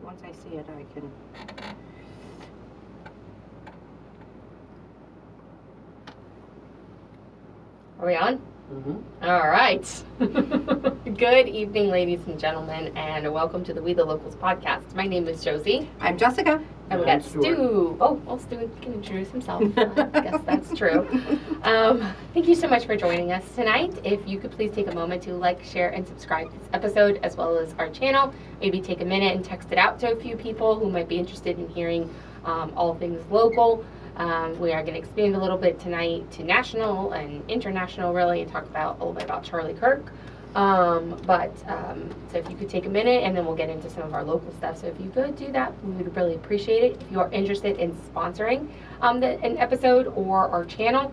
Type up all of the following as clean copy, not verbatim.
once I see it, I can... Are we on? Mm-hmm. All right. Good evening, ladies and gentlemen, and welcome to the We the Locals podcast. My name is Josie. I'm Jessica. And we got Stu. Oh, well, Stu can introduce himself. I guess that's true. Thank you so much for joining us tonight. If you could please take a moment to like, share, and subscribe to this episode, as well as our channel. Maybe take a minute and text it out to a few people who might be interested in hearing all things local. We are going to expand a little bit tonight to national and international, really, and talk about a little bit about Charlie Kirk. So if you could take a minute, and then we'll get into some of our local stuff. So if you could do that, we would really appreciate it. If you are interested in sponsoring an episode or our channel,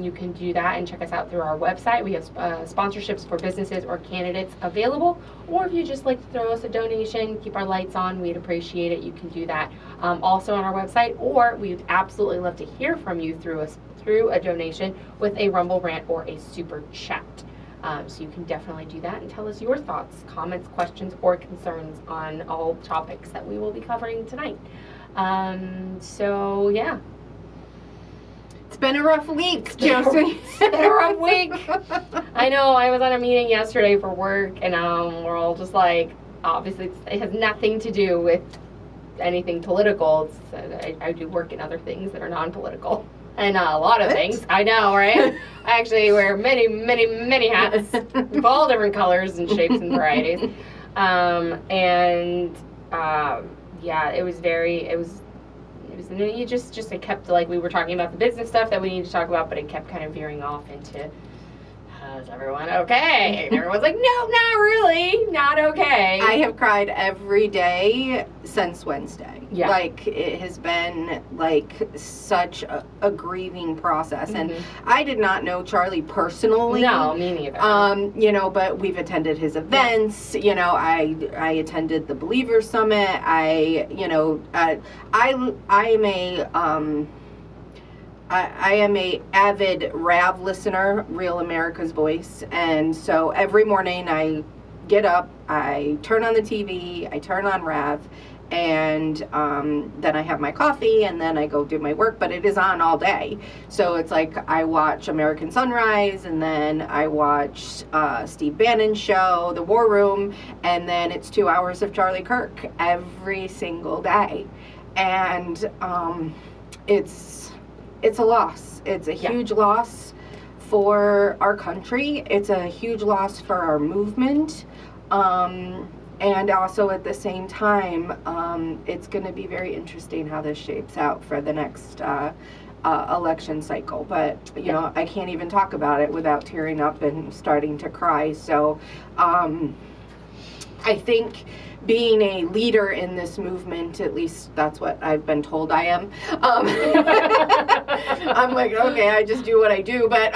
you can do that and check us out through our website. We have sponsorships for businesses or candidates available. Or if you just like to throw us a donation, keep our lights on, we'd appreciate it. You can do that also on our website, or we'd absolutely love to hear from you through a donation with a Rumble rant or a super chat. So you can definitely do that and tell us your thoughts, comments, questions, or concerns on all topics that we will be covering tonight. So yeah. It's been a rough week, Josie. It's been a rough week. I know, I was on a meeting yesterday for work, and we're all just like, obviously it has nothing to do with anything political. I do work in other things that are non-political. And a lot of things. I know, right? I actually wear many, many, many hats of all different colors and shapes and varieties. Yeah, it was it kept, like, we were talking about the business stuff that we need to talk about, but it kept kind of veering off into, is everyone okay? And everyone's like, no, not really, not okay. I have cried every day since Wednesday. Yeah. Like, it has been, like, such a grieving process. Mm-hmm. And I did not know Charlie personally. No, me neither. But we've attended his events. You know, I attended the Believer Summit. I am a avid RAV listener, Real America's Voice, and so every morning I get up, I turn on the TV, I turn on RAV, and then I have my coffee, and then I go do my work, but it is on all day. So it's like I watch American Sunrise, and then I watch Steve Bannon's show, The War Room, and then it's 2 hours of Charlie Kirk every single day. And it's a loss. It's a huge loss for our country. It's a huge loss for our movement. And also at the same time, it's going to be very interesting how this shapes out for the next election cycle. But, you know, I can't even talk about it without tearing up and starting to cry. So I think being a leader in this movement, at least that's what I've been told I am. I'm like, okay, I just do what I do. But,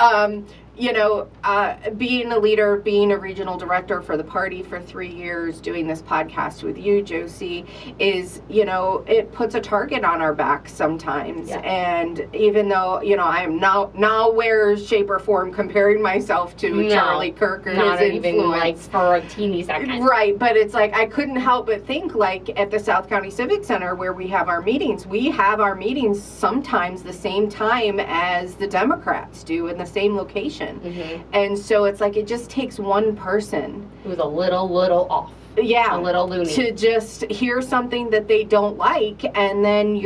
being a leader, being a regional director for the party for 3 years, doing this podcast with you, Josie, is, it puts a target on our back sometimes. Yeah. And even though, I am nowhere, shape, or form comparing myself to Charlie Kirk or not his even influence. Like for a teeny second. Right, but it's like I couldn't help but think, like, at the South County Civic Center where we have our meetings sometimes the same time as the Democrats do in the same location. Mm-hmm. And so it's like it just takes one person who's a little off. Yeah, a little loony, to just hear something that they don't like, and then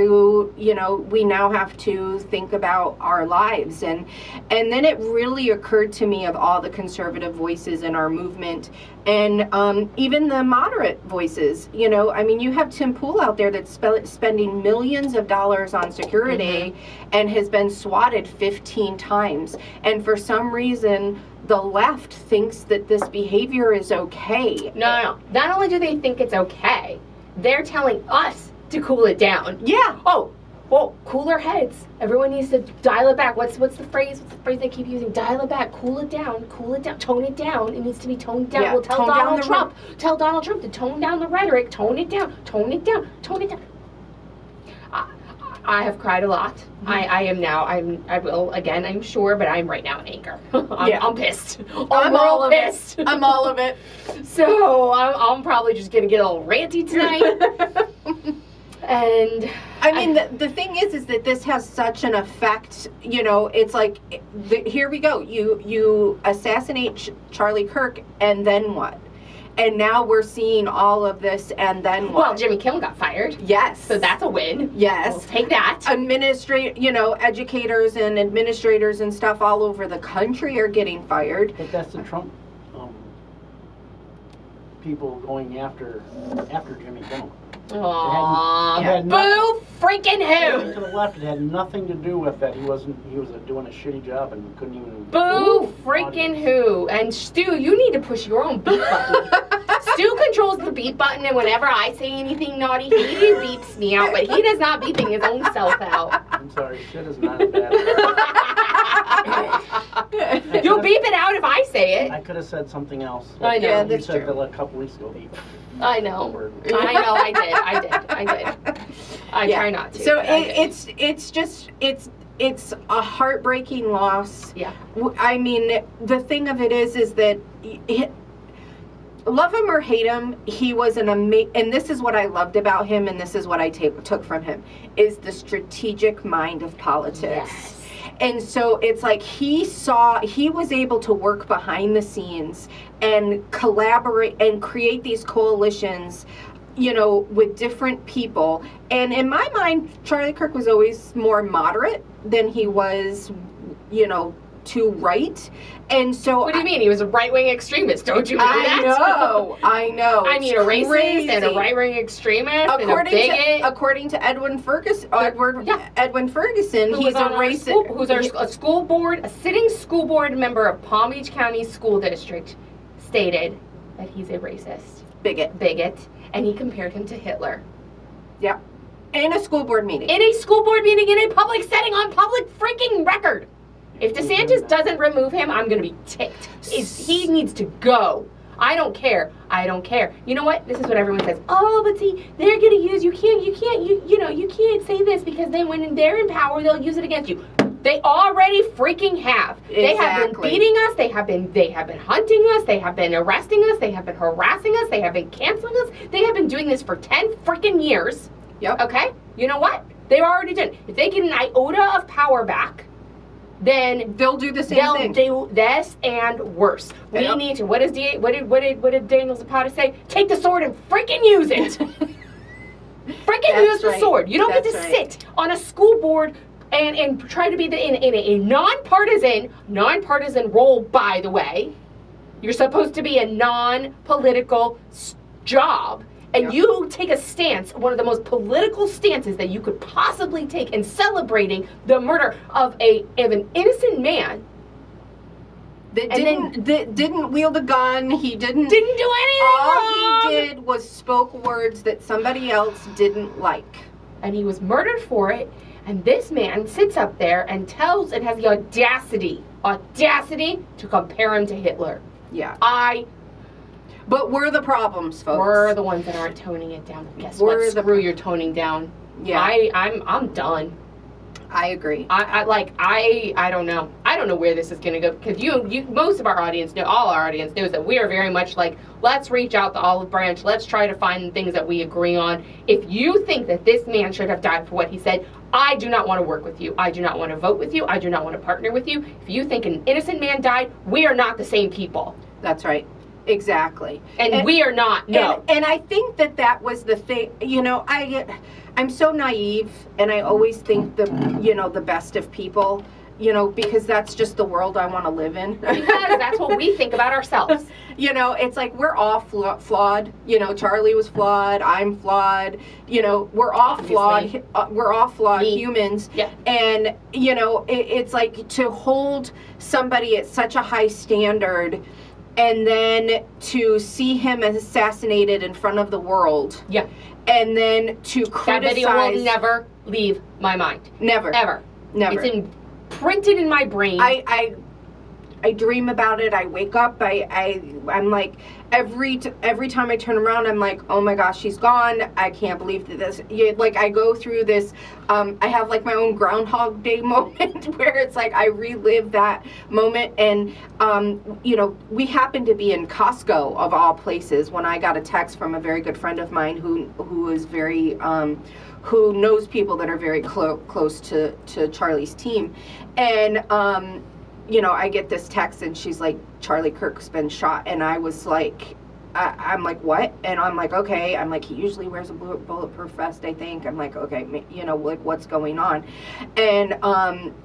we now have to think about our lives, and then it really occurred to me of all the conservative voices in our movement, and even the moderate voices. You have Tim Pool out there that's spending millions of dollars on security, mm-hmm. and has been swatted 15 times, and for some reason the left thinks that this behavior is okay. No. Not only do they think it's okay, they're telling us to cool it down. Yeah. Oh, cooler heads. Everyone needs to dial it back. What's the phrase? What's the phrase they keep using? Dial it back, cool it down, tone it down. It needs to be toned down. Yeah, Well, tell Donald Trump to tone down the rhetoric, tone it down. I have cried a lot. Mm-hmm. I will again, I'm sure, but I'm right now in anger. I'm pissed. I'm all pissed. I'm all of it. So I'm probably just gonna get a little ranty tonight. And I mean, the thing is that this has such an effect. You know, it's like, here we go. You assassinate Charlie Kirk, and then what? And now we're seeing all of this, and then what? Well, Jimmy Kimmel got fired. Yes. So that's a win. Yes. We'll take that. Educators and administrators and stuff all over the country are getting fired. But that's the Trump people going after Jimmy Kimmel. Aww. Boo freaking who? To the left, it had nothing to do with that. He was doing a shitty job and couldn't even. Boo freaking who? And Stu, you need to push your own beep button. Stu controls the beep button, and whenever I say anything naughty, he beeps me out, but he does not beeping his own self out. I'm sorry, shit is not as bad. You'll beep it out if I say it. I could have said something else. I know. Yeah, You that's said true. that a couple weeks ago. I know. I did. I try not to. So it's a heartbreaking loss. Yeah. I mean, the thing of it is that love him or hate him, he was an amazing, and this is what I loved about him, and this is what I took from him, is the strategic mind of politics. Yes. And so it's like he was able to work behind the scenes and collaborate and create these coalitions, with different people. And in my mind, Charlie Kirk was always more moderate than he was, to right. And so what do you mean? He was a right-wing extremist. Don't you know that? I know. I mean, a racist and a right-wing extremist and a bigot. According to Edwin Ferguson, he's a racist. Who's a sitting school board member of Palm Beach County School District, stated that he's a racist. Bigot. And he compared him to Hitler. Yep. In a school board meeting. In a school board meeting, in a public setting, on public freaking record. If DeSantis doesn't remove him, I'm going to be ticked. He needs to go. I don't care. You know what? This is what everyone says. Oh, but see, they're going to use, you can't say this because then when they're in power, they'll use it against you. They already freaking have. Exactly. They have been beating us. They have been hunting us. They have been arresting us. They have been harassing us. They have been canceling us. They have been doing this for 10 freaking years. Yep. Okay? You know what? They've already done it. If they get an iota of power back, then they'll do the same thing. They'll do this and worse. We need to. What did Daniel Zapata say? Take the sword and freaking use it. Freaking use the sword. You don't get to sit on a school board and try to be in a nonpartisan role. By the way, you're supposed to be a non-political job. And you take a stance, one of the most political stances that you could possibly take in celebrating the murder of an innocent man. That didn't wield a gun. He didn't do anything wrong. All he did was spoke words that somebody else didn't like. And he was murdered for it. And this man sits up there and has the audacity to compare him to Hitler. Yeah. But we're the problems, folks. We're the ones that aren't toning it down. Guess what? Screw your toning down. Yeah. I'm done. I agree. I don't know. I don't know where this is gonna go, because most of our audience all our audience knows that we are very much like, let's reach out the olive branch, let's try to find things that we agree on. If you think that this man should have died for what he said, I do not want to work with you. I do not want to vote with you. I do not want to partner with you. If you think an innocent man died, we are not the same people. That's right. Exactly. And we are not. No. And I think that was the thing. I'm so naive, and I always think the best of people, because that's just the world I want to live in. Because that's what we think about ourselves. It's like we're all flawed. Charlie was flawed. I'm flawed. We're all flawed. We're all flawed humans. Yeah. And it's like to hold somebody at such a high standard, and then to see him assassinated in front of the world. Yeah. And then to criticize. That video will never leave my mind. Never. Ever. Never. It's imprinted in my brain. I dream about it. I wake up. I'm like, every time I turn around, I'm like, oh my gosh, she's gone. I can't believe that this. Like, I go through this. I have like my own Groundhog Day moment where it's like I relive that moment. And we happened to be in Costco of all places when I got a text from a very good friend of mine who is very who knows people that are very close to Charlie's team. And I get this text and she's like, Charlie Kirk's been shot. And I was like, I'm like, what? And I'm like, okay. I'm like, he usually wears a bulletproof vest, I think. I'm like, okay, like, what's going on? And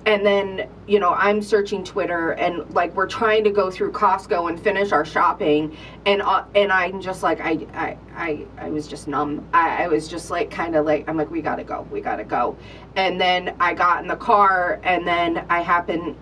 then, I'm searching Twitter, and like, we're trying to go through Costco and finish our shopping. And I'm just like, I was just numb. I was just like, kind of like, I'm like, we gotta go. And then I got in the car, and then I happen,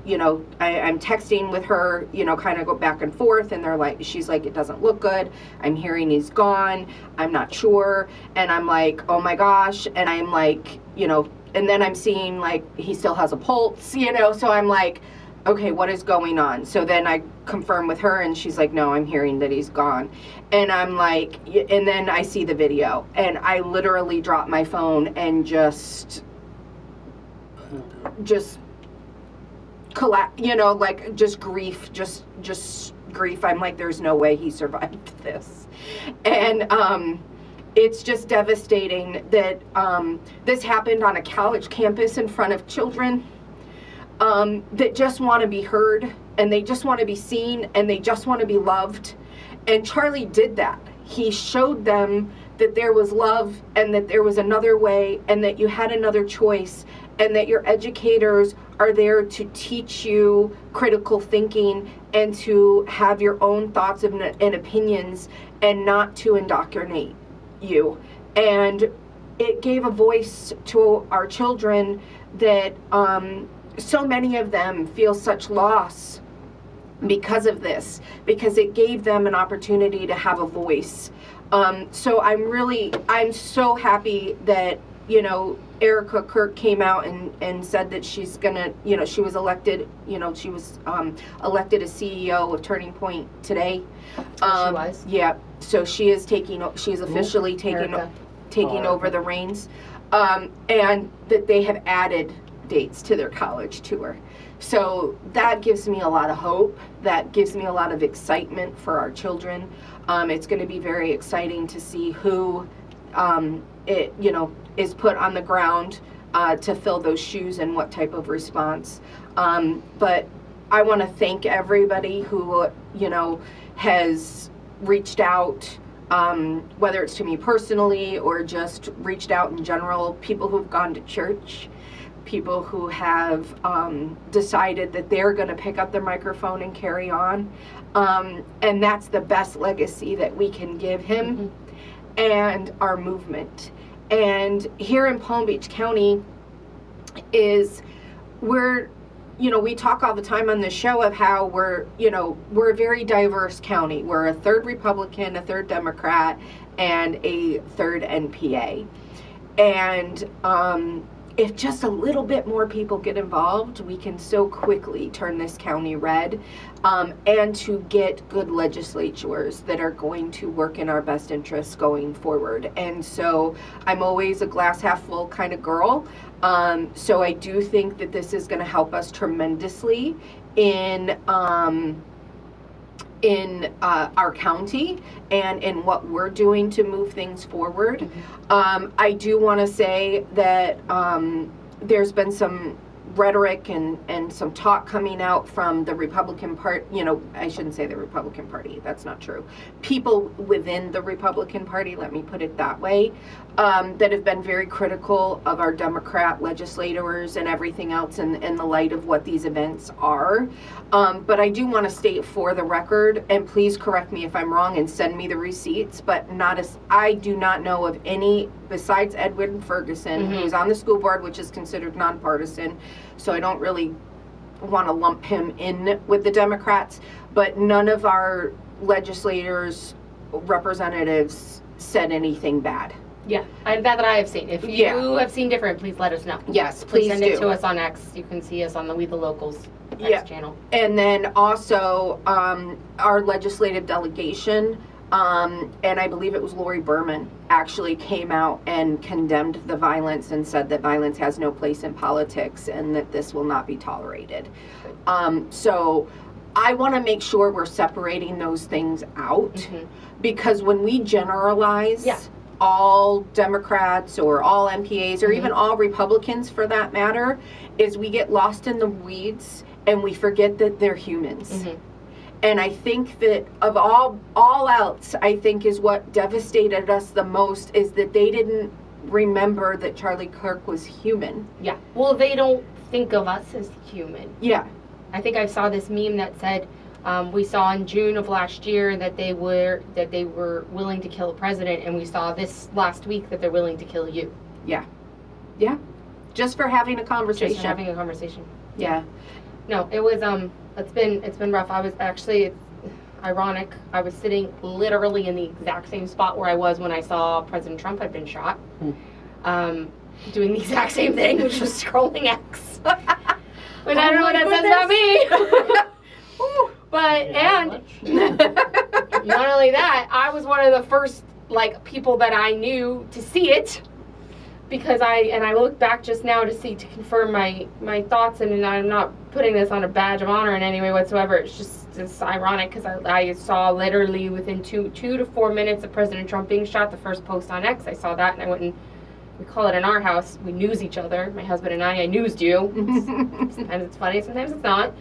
I'm texting with her, kind of go back and forth, and she's like, it doesn't look good. I'm hearing he's gone. I'm not sure. And I'm like, oh my gosh. And I'm like, and then I'm seeing like he still has a pulse, so I'm like, okay, what is going on? So then I confirm with her, and she's like, no, I'm hearing that he's gone. And I'm like, and then I see the video, and I literally drop my phone and just collapse, like just grief, just grief. I'm like, there's no way he survived this. And it's just devastating that this happened on a college campus in front of children that just want to be heard, and they just want to be seen, and they just want to be loved. And Charlie did that. He showed them that there was love, and that there was another way, and that you had another choice, and that your educators are there to teach you critical thinking and to have your own thoughts and opinions, and not to indoctrinate you. And it gave a voice to our children that so many of them feel such loss because of this, because it gave them an opportunity to have a voice. So I'm so happy that, Erica Kirk came out and said that she's gonna, she was elected, elected as CEO of Turning Point today. She was? Yeah. So she's officially taking over the reins. And that they have added dates to their college tour. So that gives me a lot of hope. That gives me a lot of excitement for our children. It's going to be very exciting to see who is put on the ground to fill those shoes and what type of response. But I want to thank everybody who, has reached out, whether it's to me personally or just reached out in general, people who've gone to church, people who have decided that they're going to pick up the microphone and carry on. And that's the best legacy that we can give him and our movement. And here in Palm Beach County we talk all the time on this show of how we're a very diverse county. We're a third Republican, a third Democrat, and a third NPA. And if just a little bit more people get involved, we can so quickly turn this county red, and to get good legislatures that are going to work in our best interests going forward. And so I'm always a glass half full kind of girl. So I do think that this is going to help us tremendously in our county and in what we're doing to move things forward. I do want to say that there's been some rhetoric and some talk coming out from the Republican Party. I shouldn't say the Republican Party. That's not true. People within the Republican Party, let me put it that way, that have been very critical of our Democrat legislators and everything else in the light of what these events are. But I do want to state for the record, and please correct me if I'm wrong and send me the receipts, but I do not know of any, besides Edwin Ferguson, who's on the school board, which is considered nonpartisan, so I don't really want to lump him in with the Democrats, but none of our legislators, representatives said anything bad. Yeah, that I have seen. If you have seen different, please let us know. Yes, please send do. it to us on X. You can see us on the We the Locals X channel. And then also our legislative delegation, and I believe it was Lori Berman, actually came out and condemned the violence and said that violence has no place in politics and that this will not be tolerated. So I want to make sure we're separating those things out, because when we generalize all Democrats or all MPAs or even all Republicans for that matter, is we get lost in the weeds and we forget that they're humans. And I think that of all else, I think is what devastated us the most is that they didn't remember that Charlie Kirk was human. Yeah. Well, they don't think of us as human. Yeah. I think I saw this meme that said, we saw in June of last year that they were willing to kill a president, and we saw this last week that they're willing to kill you. Yeah. Yeah. Just for having a conversation. Just for having a conversation. Yeah. No, it was it's been rough. I was actually, it's ironic, I was sitting literally in the exact same spot where I was when I saw President Trump had been shot. Doing the exact same thing, which was scrolling X. Which I don't know what that says about me. But, and not only that, I was one of the first, people that I knew to see it, because I looked back just now to confirm my thoughts, and I'm not putting this on a badge of honor in any way whatsoever. It's ironic, because I saw literally within 2 to 4 minutes of President Trump being shot, the first post on X. I saw that, and I went and, we call it in our house, we news each other, my husband and I newsed you. Sometimes it's funny, sometimes it's not.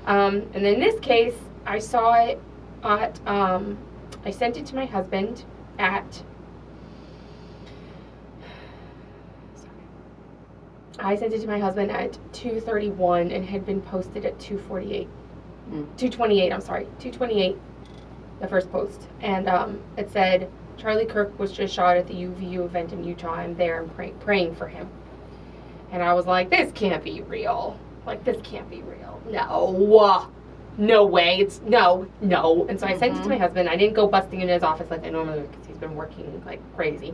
And in this case, I saw it at, I sent it to my husband at, I sent it to my husband at 2:31 and had been posted at 2:48. 2:28, I'm sorry, 2:28, the first post. And it said, Charlie Kirk was just shot at the UVU event in Utah. I'm there and praying for him. And I was like, this can't be real. This can't be real. No way. It's no. And so I sent it to my husband. I didn't go busting into his office like I normally would, because he's been working like crazy.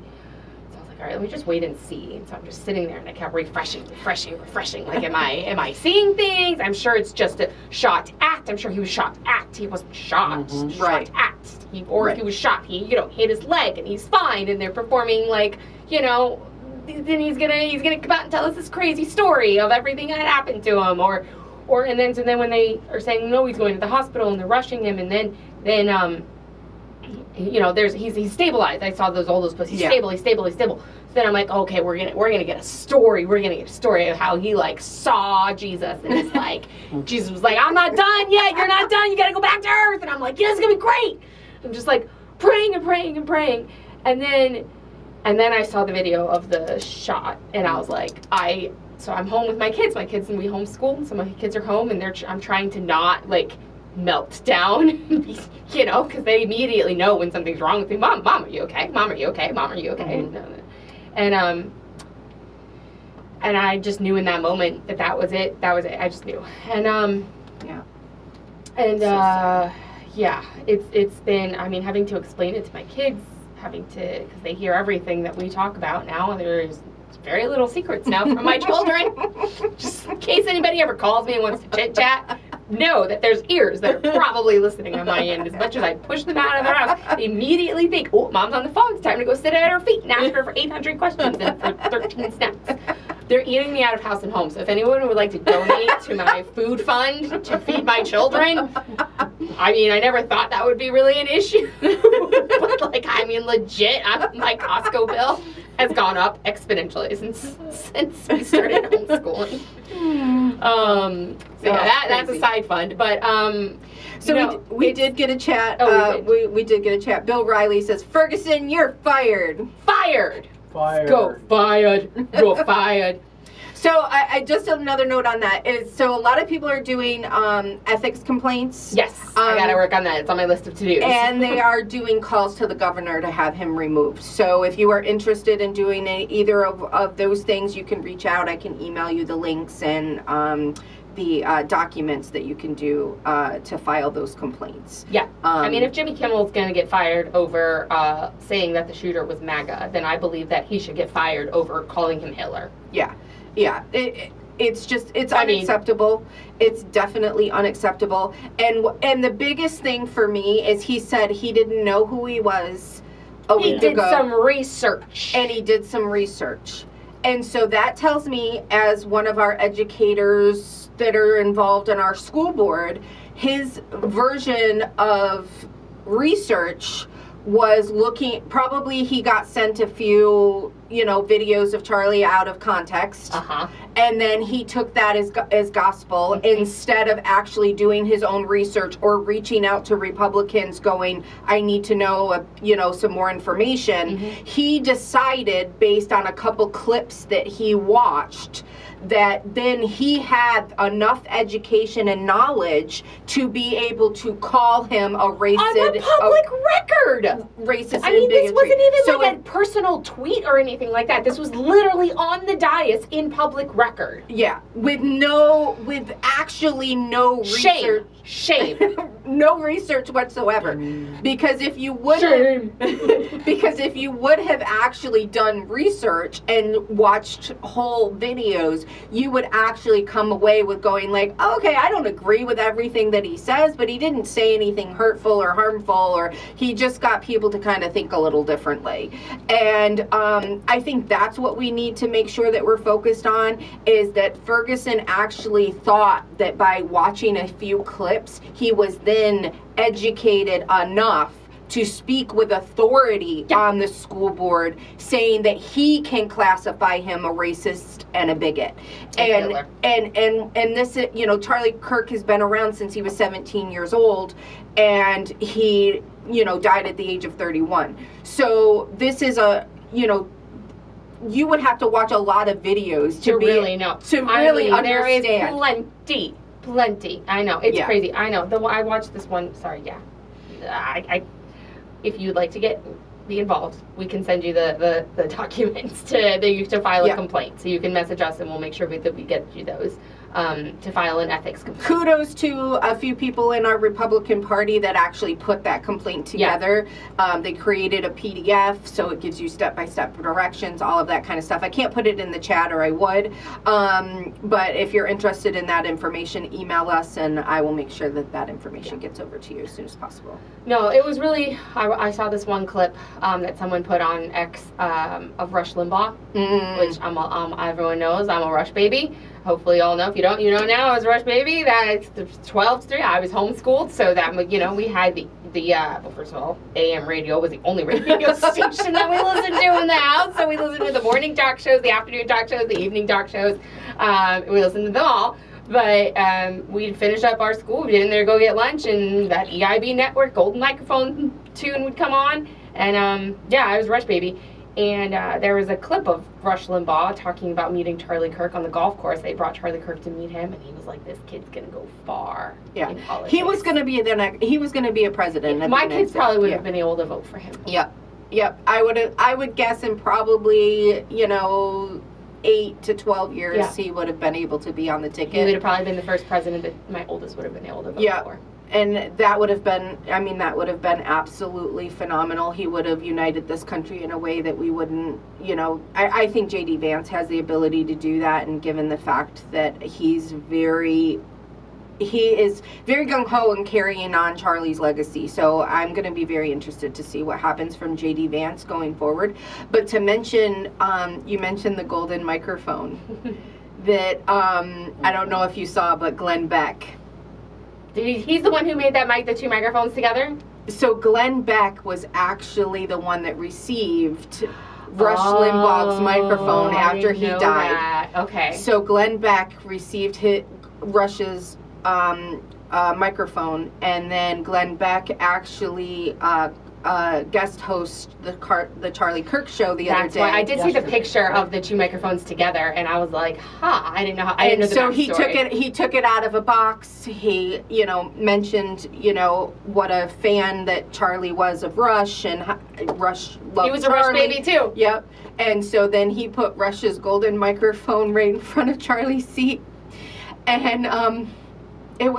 So I was like, all right, let me just wait and see. And so I'm just sitting there, and I kept refreshing. Like, am I seeing things? I'm sure it's just a shot at. I'm sure he was shot at. He wasn't shot. Shot at. If he was shot, he hit his leg, and he's fine. And they're performing then he's gonna come out and tell us this crazy story of everything that happened to him, and then when they are saying no, he's going to the hospital and they're rushing him, and then he's stabilized. I saw all those posts. He's stable. So then I'm like, okay, we're gonna get a story. We're gonna get a story of how he saw Jesus, and it's like Jesus was like, I'm not done yet. You're not done. You gotta go back to earth. And I'm like, yeah, it's gonna be great. I'm just praying, and then I saw the video of the shot, and I was like, so I'm home with my kids. My kids, and we homeschool, so my kids are home, and I'm trying to not melt down, because they immediately know when something's wrong with me. Mom, are you okay? Mom, are you okay? Mom, are you okay? And I just knew in that moment that was it. I just knew, it's been, having to explain it to my kids, because they hear everything that we talk about now, and there's very little secrets now from my children. Just in case anybody ever calls me and wants to chit chat, know that there's ears that are probably listening on my end. As much as I push them out of their house, they immediately think, oh, Mom's on the phone, it's time to go sit at her feet and ask her for 800 questions and for 13 snacks. They're eating me out of house and home, so if anyone would like to donate to my food fund to feed my children, I never thought that would be really an issue. But legit, my Costco bill has gone up exponentially since we started homeschooling. That's a side fund, but we did get a chat. We did get a chat. Bill Riley says, Ferguson, you're fired. Fired. Go fired. Go fired. So I just another note on that is, so a lot of people are doing ethics complaints. Yes, I gotta work on that. It's on my list of to-dos. And they are doing calls to the governor to have him removed. So if you are interested in doing either of those things, you can reach out. I can email you the links and the documents that you can do to file those complaints. Yeah. If Jimmy Kimmel's going to get fired over saying that the shooter was MAGA, then I believe that he should get fired over calling him Hitler. Yeah. Yeah. it's unacceptable. It's definitely unacceptable. And the biggest thing for me is he said he didn't know who he was a week ago. He did some research. And he did some research. And so that tells me, as one of our educators that are involved in our school board, his version of research was looking, probably he got sent a few, videos of Charlie out of context. And then he took that as gospel instead of actually doing his own research or reaching out to Republicans going, I need to know, some more information. He decided, based on a couple clips that he watched, that then he had enough education and knowledge to be able to call him a racist. On the public record! Racist. I mean, this wasn't even like a personal tweet or anything like that. This was literally on the dais in public record. Yeah, with actually no research. Shame. No research whatsoever. Because if you would have actually done research and watched whole videos, you would actually come away with going like, oh, okay, I don't agree with everything that he says, but he didn't say anything hurtful or harmful, or he just got people to kind of think a little differently. And I think that's what we need to make sure that we're focused on, is that Ferguson actually thought that by watching a few clips, he was then educated enough to speak with authority on the school board, saying that he can classify him a racist and a bigot. And this, Charlie Kirk has been around since he was 17 years old, and he, died at the age of 31. So this is you would have to watch a lot of videos to really know, to really understand. There is plenty. I know, it's crazy. I know. I watched this one. Sorry, I if you'd like to be involved, we can send you the documents to file a complaint. So you can message us, and we'll make sure that we get you those to file an ethics complaint. Kudos to a few people in our Republican Party that actually put that complaint together. They created a PDF, so it gives you step-by-step directions, all of that kind of stuff. I can't put it in the chat, or I would. But if you're interested in that information, email us, and I will make sure that information gets over to you as soon as possible. No, it was really, I saw this one clip that someone put on X of Rush Limbaugh, which everyone knows I'm a Rush baby. Hopefully you all know. If you don't, you know now. I was a Rush baby. That's 12 to 3. I was homeschooled, so that, we had well, first of all, AM radio was the only radio station that we listened to in the house. So we listened to the morning talk shows, the afternoon talk shows, the evening talk shows. We listened to them all. But we'd finish up our school, we'd get in there, go get lunch, and that EIB network, Golden Microphone tune would come on. And I was a Rush baby. And there was a clip of Rush Limbaugh talking about meeting Charlie Kirk on the golf course. They brought Charlie Kirk to meet him, and he was like, "This kid's gonna go far in politics." He was gonna be he was gonna be a president. My kids probably would have been able to vote for him. Yep. I would guess in probably 8 to 12 years he would have been able to be on the ticket. He would have probably been the first president that my oldest would have been able to vote for. And that would have been, absolutely phenomenal. He would have united this country in a way that we wouldn't, I think J.D. Vance has the ability to do that, and given the fact that he is very gung-ho in carrying on Charlie's legacy. So I'm going to be very interested to see what happens from J.D. Vance going forward. But to mention, you mentioned the golden microphone that, I don't know if you saw, but Glenn Beck. He's the one who made the two microphones together? So Glenn Beck was actually the one that received Rush Limbaugh's microphone after he died. That. Okay. So Glenn Beck received Rush's microphone, and then Glenn Beck actually guest host the Charlie Kirk show the other day. Why I did see the picture of the two microphones together, and I was like, I didn't know the so backstory. he took it out of a box. He mentioned what a fan that Charlie was of Rush, and Rush loved He was Charlie. a Rush baby too. Yep. And so then he put Rush's golden microphone right in front of Charlie's seat, and it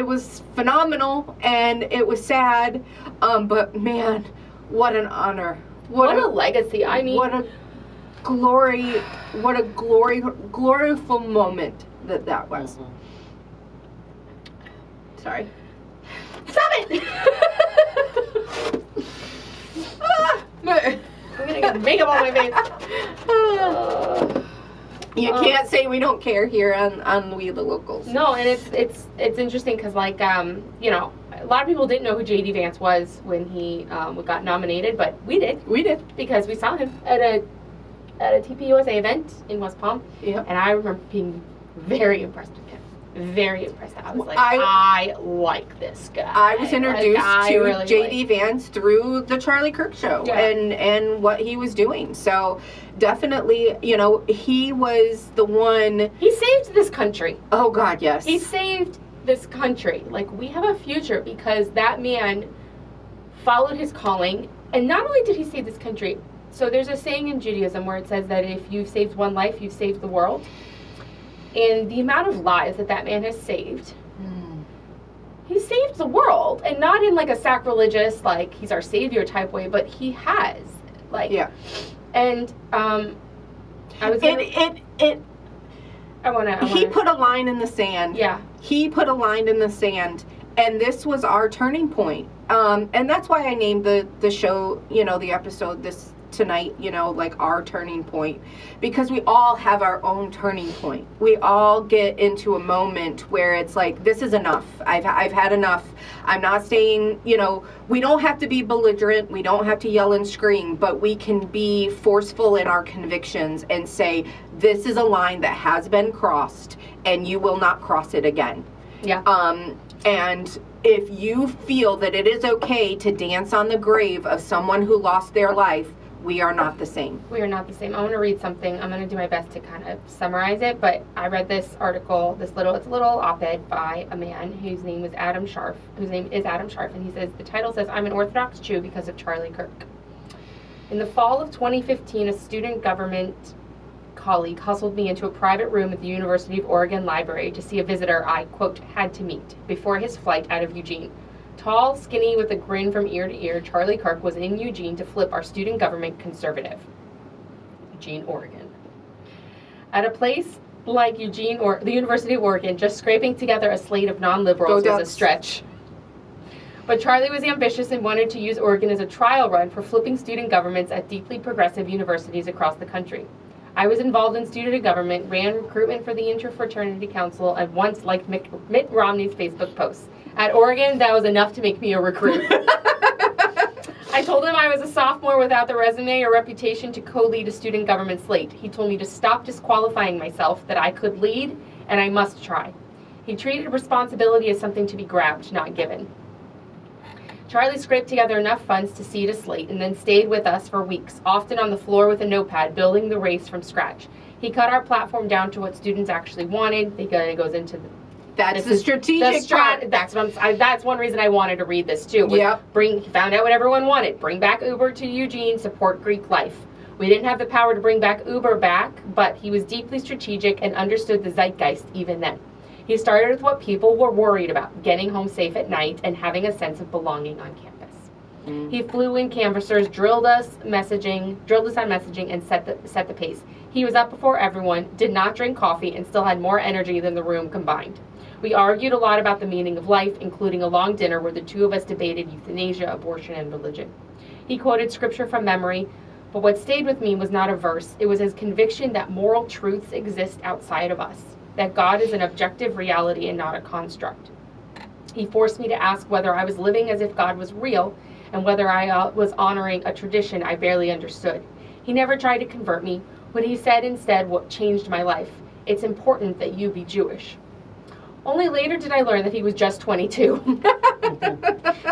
was phenomenal, and it was sad, but man, what an honor. What a legacy. I mean, what a gloriful moment that was. Mhm. Sorry. Stop it! I'm gonna get makeup on my face. You can't say we don't care here on We the Locals. No, and it's interesting because like you know, a lot of people didn't know who J.D. Vance was when he got nominated, but we did. We did. Because we saw him at a TPUSA event in West Palm. Yep. And I remember being very impressed with him. Very impressed. I was like, I like this guy. I was introduced to really J.D. Vance through the Charlie Kirk show and what he was doing. So definitely, you know, he was the one. He saved this country. Oh, God, yes. He saved this country. Like, we have a future because that man followed his calling. And not only did he save this country, so there's a saying in Judaism where it says that if you've saved one life, you've saved the world. And the amount of lives that man has saved, he saved the world. And not in like a sacrilegious, like he's our savior type way, but he has. Like, yeah. And I was he put a line in the sand. Yeah. He put a line in the sand, and this was our turning point. And that's why I named the show, you know, the episode tonight, you know, like our turning point, because we all have our own turning point. We all get into a moment where it's like, this is enough. I've had enough. I'm not staying, you know, we don't have to be belligerent. We don't have to yell and scream, but we can be forceful in our convictions and say, this is a line that has been crossed and you will not cross it again. Yeah. And if you feel that it is okay to dance on the grave of someone who lost their life, we are not the same. We are not the same. I want to read something. I'm going to do my best to kind of summarize it, but I read this article, it's a little op-ed by a man whose name is Adam Scharf, and he says, the title says, I'm an Orthodox Jew because of Charlie Kirk. In the fall of 2015, a student government colleague hustled me into a private room at the University of Oregon Library to see a visitor I, quote, had to meet before his flight out of Eugene. Tall, skinny, with a grin from ear to ear, Charlie Kirk was in Eugene to flip our student government conservative. Eugene, Oregon. At a place like Eugene or the University of Oregon, just scraping together a slate of non-liberals was a stretch. But Charlie was ambitious and wanted to use Oregon as a trial run for flipping student governments at deeply progressive universities across the country. I was involved in student government, ran recruitment for the Interfraternity Council, and once liked Mitt Romney's Facebook posts. At Oregon, that was enough to make me a recruit. I told him I was a sophomore without the resume or reputation to co-lead a student government slate. He told me to stop disqualifying myself, that I could lead, and I must try. He treated responsibility as something to be grabbed, not given. Charlie scraped together enough funds to seed a slate and then stayed with us for weeks, often on the floor with a notepad, building the race from scratch. He cut our platform down to what students actually wanted. He goes into the That's the strategic part. That's one reason I wanted to read this too. Yep. Found out what everyone wanted. Bring back Uber to Eugene, support Greek life. We didn't have the power to bring back Uber back, but he was deeply strategic and understood the zeitgeist even then. He started with what people were worried about, getting home safe at night and having a sense of belonging on campus. He flew in canvassers, drilled us on messaging, and set the pace. He was up before everyone, did not drink coffee, and still had more energy than the room combined. We argued a lot about the meaning of life, including a long dinner where the two of us debated euthanasia, abortion, and religion. He quoted scripture from memory, but what stayed with me was not a verse. It was his conviction that moral truths exist outside of us, that God is an objective reality and not a construct. He forced me to ask whether I was living as if God was real and whether I was honoring a tradition I barely understood. He never tried to convert me. What he said instead what changed my life. It's important that you be Jewish. Only later did I learn that he was just 22.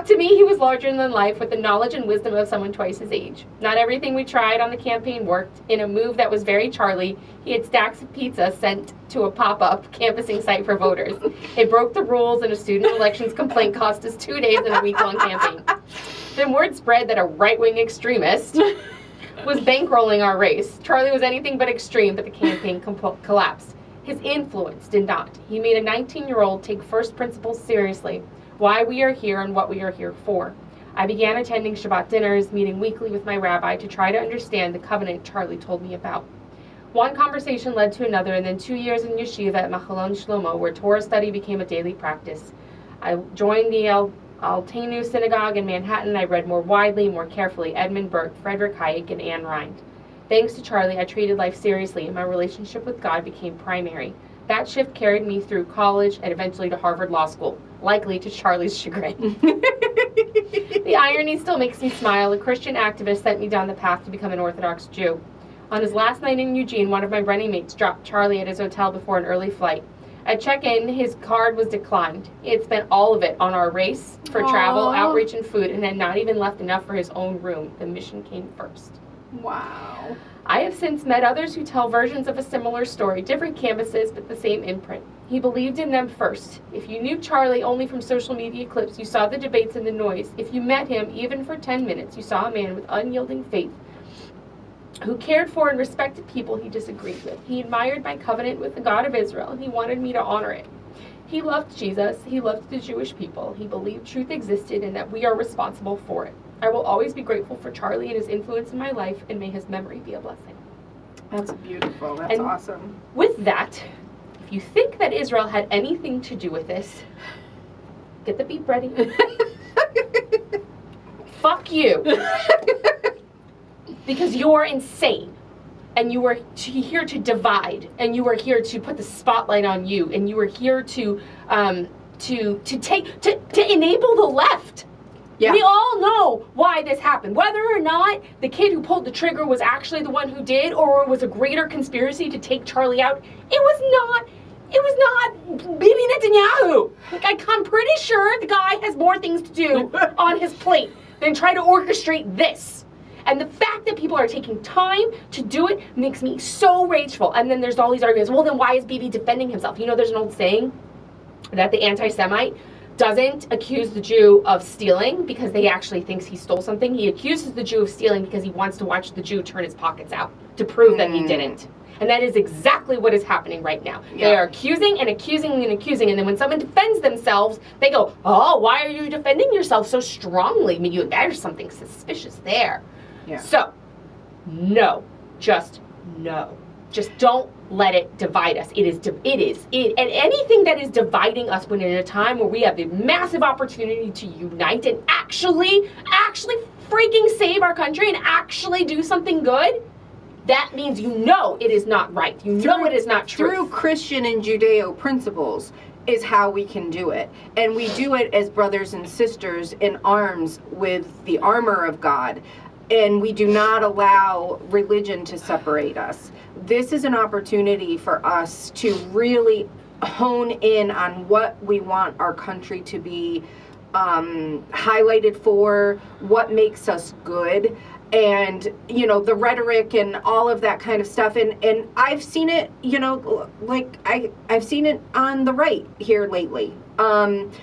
To me, he was larger than life with the knowledge and wisdom of someone twice his age. Not everything we tried on the campaign worked. In a move that was very Charlie, he had stacks of pizza sent to a pop-up canvassing site for voters. It broke the rules, and a student elections complaint cost us 2 days and a week-long campaign. Then word spread that a right-wing extremist was bankrolling our race. Charlie was anything but extreme, but the campaign collapsed. His influence did not. He made a 19-year-old take first principles seriously, why we are here and what we are here for. I began attending Shabbat dinners, meeting weekly with my rabbi to try to understand the covenant Charlie told me about. One conversation led to another, and then 2 years in yeshiva at Machalon Shlomo, where Torah study became a daily practice. I joined the Altenu Synagogue in Manhattan. I read more widely, more carefully, Edmund Burke, Frederick Hayek, and Ayn Rand. Thanks to Charlie, I treated life seriously, and my relationship with God became primary. That shift carried me through college and eventually to Harvard Law School, likely to Charlie's chagrin. The irony still makes me smile. A Christian activist sent me down the path to become an Orthodox Jew. On his last night in Eugene, one of my running mates dropped Charlie at his hotel before an early flight. At check-in, his card was declined. He had spent all of it on our race for travel, outreach, and food, and had not even left enough for his own room. The mission came first. Wow. I have since met others who tell versions of a similar story, different canvases, but the same imprint. He believed in them first. If you knew Charlie only from social media clips, you saw the debates and the noise. If you met him, even for 10 minutes, you saw a man with unyielding faith who cared for and respected people he disagreed with. He admired my covenant with the God of Israel, and he wanted me to honor it. He loved Jesus. He loved the Jewish people. He believed truth existed and that we are responsible for it. I will always be grateful for Charlie and his influence in my life, and may his memory be a blessing. That's beautiful. That's awesome. With that, if you think that Israel had anything to do with this, get the beep ready. Fuck you. Because you're insane. And you are here to divide. And you are here to put the spotlight on you. And you are here to enable the left. Yeah. We all know why this happened. Whether or not the kid who pulled the trigger was actually the one who did, or it was a greater conspiracy to take Charlie out, it was not Bibi Netanyahu. Like, I'm pretty sure the guy has more things to do on his plate than try to orchestrate this. And the fact that people are taking time to do it makes me so rageful. And then there's all these arguments. Well, then why is Bibi defending himself? You know, there's an old saying that the anti-Semite doesn't accuse the Jew of stealing because he actually thinks he stole something. He accuses the Jew of stealing because he wants to watch the Jew turn his pockets out to prove that he didn't. And that is exactly what is happening right now. Yeah. They are accusing and accusing and accusing, and then when someone defends themselves, they go, oh, why are you defending yourself so strongly? I mean, there's something suspicious there. Yeah. So, no. Just no. Just don't let it divide us. And anything that is dividing us when in a time where we have the massive opportunity to unite and actually freaking save our country and actually do something good, that means you know it is not right. You know it is not true. Through Christian and Judeo principles is how we can do it. And we do it as brothers and sisters in arms with the armor of God. And we do not allow religion to separate us. This is an opportunity for us to really hone in on what we want our country to be highlighted for, what makes us good, and, you know, the rhetoric and all of that kind of stuff. And I've seen it, you know, like I've seen it on the right here lately. And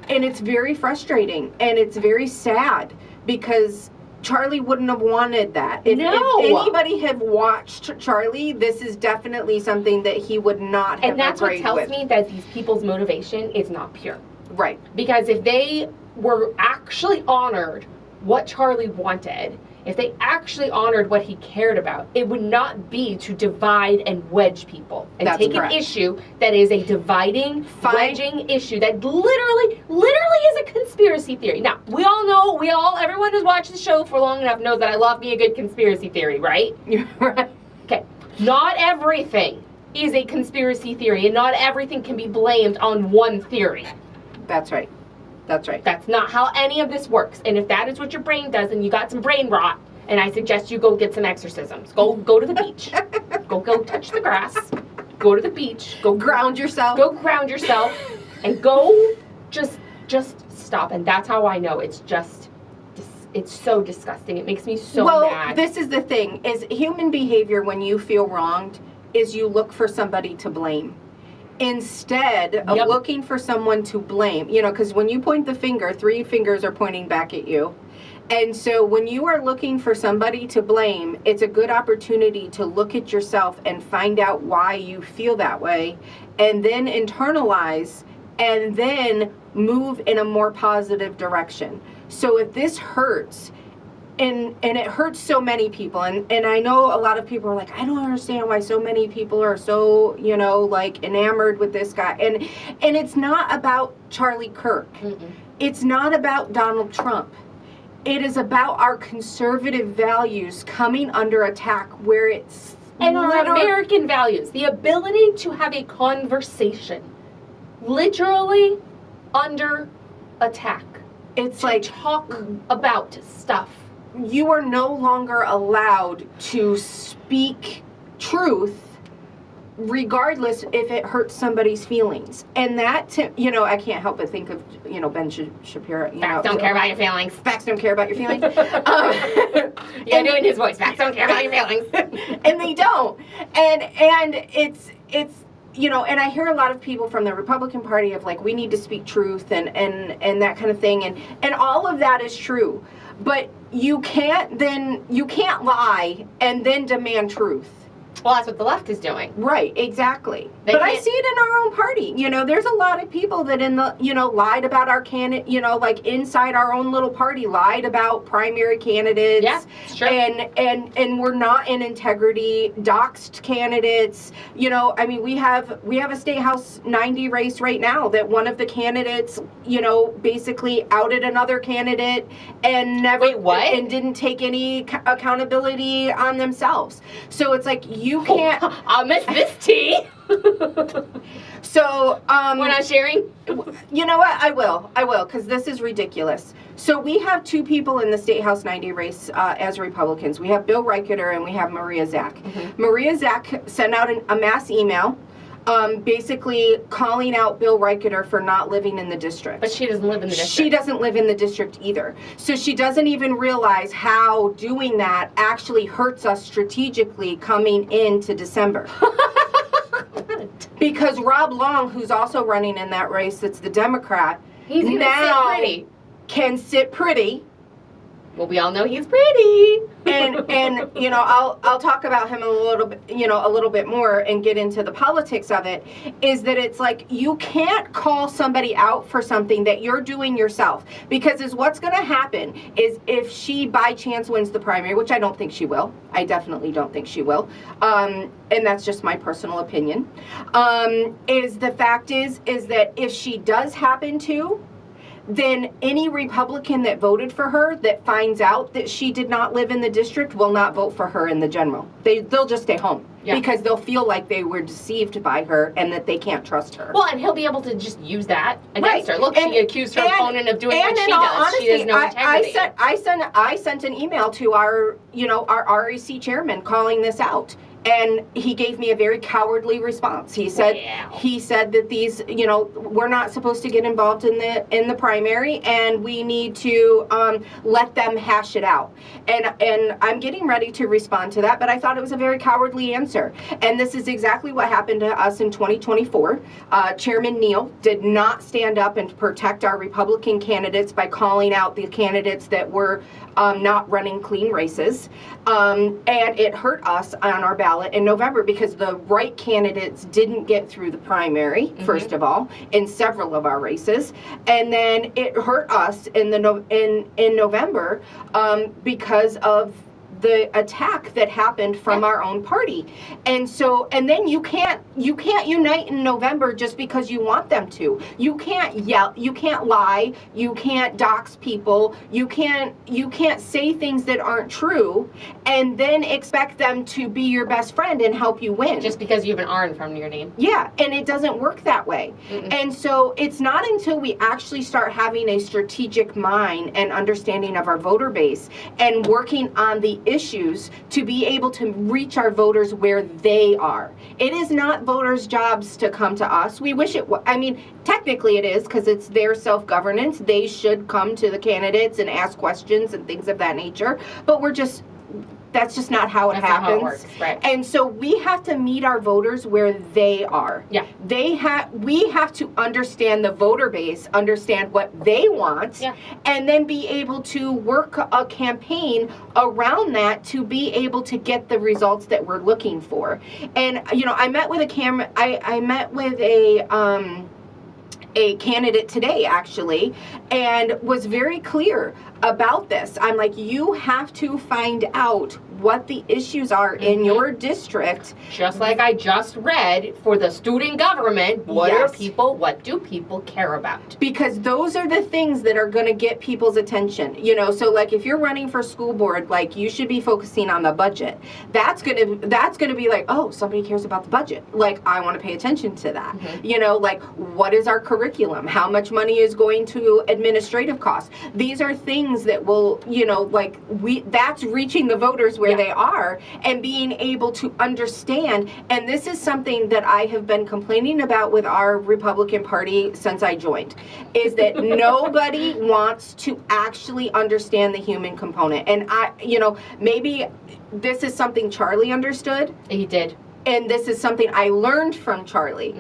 it's very frustrating and it's very sad because Charlie wouldn't have wanted that. If anybody had watched Charlie, this is definitely something that he would not have agreed with. And that's what tells me that these people's motivation is not pure. Right. Because if they were actually honored what Charlie wanted, if they actually honored what he cared about, it would not be to divide and wedge people. And take an issue that is a dividing, wedging issue that literally is a conspiracy theory. Now, everyone who's watched the show for long enough knows that I love me a good conspiracy theory, right? Right. Okay. Not everything is a conspiracy theory, and not everything can be blamed on one theory. That's right. That's right. That's not how any of this works. And if that is what your brain does, and you got some brain rot, and I suggest you go get some exorcisms. Go to the beach. go touch the grass. Go to the beach. Go ground yourself. Go ground yourself, and go just stop. And that's how I know it's so disgusting. It makes me so mad. Well, this is the thing: is human behavior when you feel wronged is you look for somebody to blame. Instead of looking for someone to blame, you know, because when you point the finger, 3 fingers are pointing back at you. And so when you are looking for somebody to blame, it's a good opportunity to look at yourself and find out why you feel that way, and then internalize and then move in a more positive direction. So if this hurts, and it hurts so many people, and I know a lot of people are like, I don't understand why so many people are so, like enamored with this guy, and it's not about Charlie Kirk. Mm-mm. It's not about Donald Trump. It is about our conservative values coming under attack, where it's and our American values, the ability to have a conversation, literally under attack. It's to like talk about stuff. You are no longer allowed to speak truth, regardless if it hurts somebody's feelings. And that, I can't help but think of, Ben Shapiro. Facts don't care about your feelings. Facts don't care about your feelings. Yeah, doing his voice. Facts don't care about your feelings. And they don't. And it's and I hear a lot of people from the Republican Party of like, we need to speak truth and that kind of thing. And all of that is true. But you can't lie and then demand truth. Well, that's what the left is doing. Right, exactly. But I see it in our own party. There's a lot of people that lied about our candidate, like inside our own little party, lied about primary candidates. Yeah, sure. And we're not in integrity, doxed candidates. We have a State House 90 race right now that one of the candidates, basically outed another candidate and never and didn't take any accountability on themselves. So it's like you can't. I'll miss this tea. So we're not sharing. You know what? I will, because this is ridiculous. So we have two people in the State House 90 race as Republicans. We have Bill Reichert and we have Maria Zack. Mm-hmm. Maria Zack sent out a mass email, basically calling out Bill Reichert for not living in the district. But she doesn't live in the district. She doesn't live in the district either. So she doesn't even realize how doing that actually hurts us strategically coming into December. Because Rob Long, who's also running in that race, that's the Democrat, can sit pretty. Well, we all know he's pretty. And I'll talk about him a little bit more and get into the politics of it, is that it's like you can't call somebody out for something that you're doing yourself, because what's going to happen is if she by chance wins the primary, which I don't think she will. I definitely don't think she will. And that's just my personal opinion. Is that if she does happen to, then any Republican that voted for her that finds out that she did not live in the district will not vote for her in the general. They'll just stay home. Yeah. Because they'll feel like they were deceived by her and that they can't trust her. Well, and he'll be able to just use that against her. Look, she accused her opponent of doing what she does. Honesty, she has no integrity. I sent an email to our REC chairman calling this out. And he gave me a very cowardly response. He said that these, we're not supposed to get involved in the primary, and we need to let them hash it out. And I'm getting ready to respond to that, but I thought it was a very cowardly answer. And this is exactly what happened to us in 2024. Chairman Neal did not stand up and protect our Republican candidates by calling out the candidates that were not running clean races. And it hurt us on our ballot in November because the right candidates didn't get through the primary, first of all, in several of our races. And then it hurt us in November because of the attack that happened from our own party. And then you can't unite in November just because you want them to. You can't yell, you can't lie, you can't dox people, you can't say things that aren't true and then expect them to be your best friend and help you win. Just because you have an R in front of your name. Yeah, and it doesn't work that way. Mm-mm. And so it's not until we actually start having a strategic mind and understanding of our voter base and working on the issues to be able to reach our voters where they are. It is not voters' jobs to come to us. We wish it was. I mean, technically it is because it's their self-governance. They should come to the candidates and ask questions and things of that nature. But that's just not how it happens. Not how it works, right. And so we have to meet our voters where they are. Yeah. We have to understand the voter base, understand what they want, and then be able to work a campaign around that to be able to get the results that we're looking for. And I met with a candidate today, actually, and was very clear about this. I'm like, you have to find out what the issues are in your district. Just like I just read for the student government, what do people care about? Because those are the things that are going to get people's attention. You know, so like if you're running for school board, like you should be focusing on the budget. That's going to be like, oh, somebody cares about the budget. Like, I want to pay attention to that. You know, like, what is our curriculum? How much money is going to administrative costs? These are things that will, you know, like that's reaching the voters where they are and being able to understand. And this is something that I have been complaining about with our Republican Party since I joined, is that nobody wants to actually understand the human component. And you know, maybe this is something Charlie understood. He did. And this is something I learned from Charlie.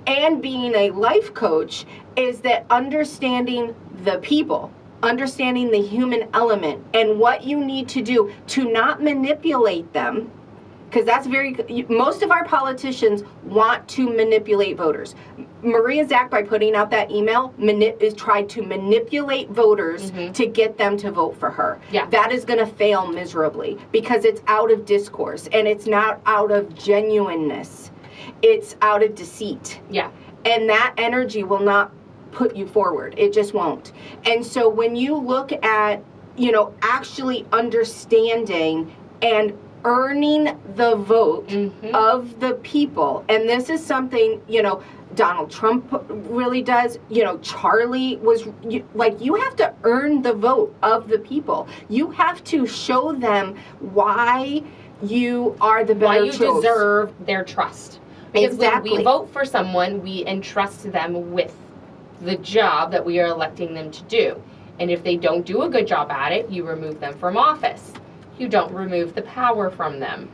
And being a life coach is that understanding the people, understanding the human element, and what you need to do to not manipulate them, because that's most of our politicians want to manipulate voters. Maria Zack, by putting out that email, tried to manipulate voters to get them to vote for her. That is going to fail miserably, because it's out of discourse, and it's not out of genuineness. It's out of deceit. And that energy will not put you forward. It just won't. And so when you look at, you know, actually understanding and earning the vote of the people, and this is something, you know, Donald Trump really does, you know, Charlie was, like, you have to earn the vote of the people. You have to show them why you are the better choice. Why you deserve their trust. Because when we vote for someone, we entrust them with the job that we are electing them to do. And if they don't do a good job at it, you remove them from office. You don't remove the power from them,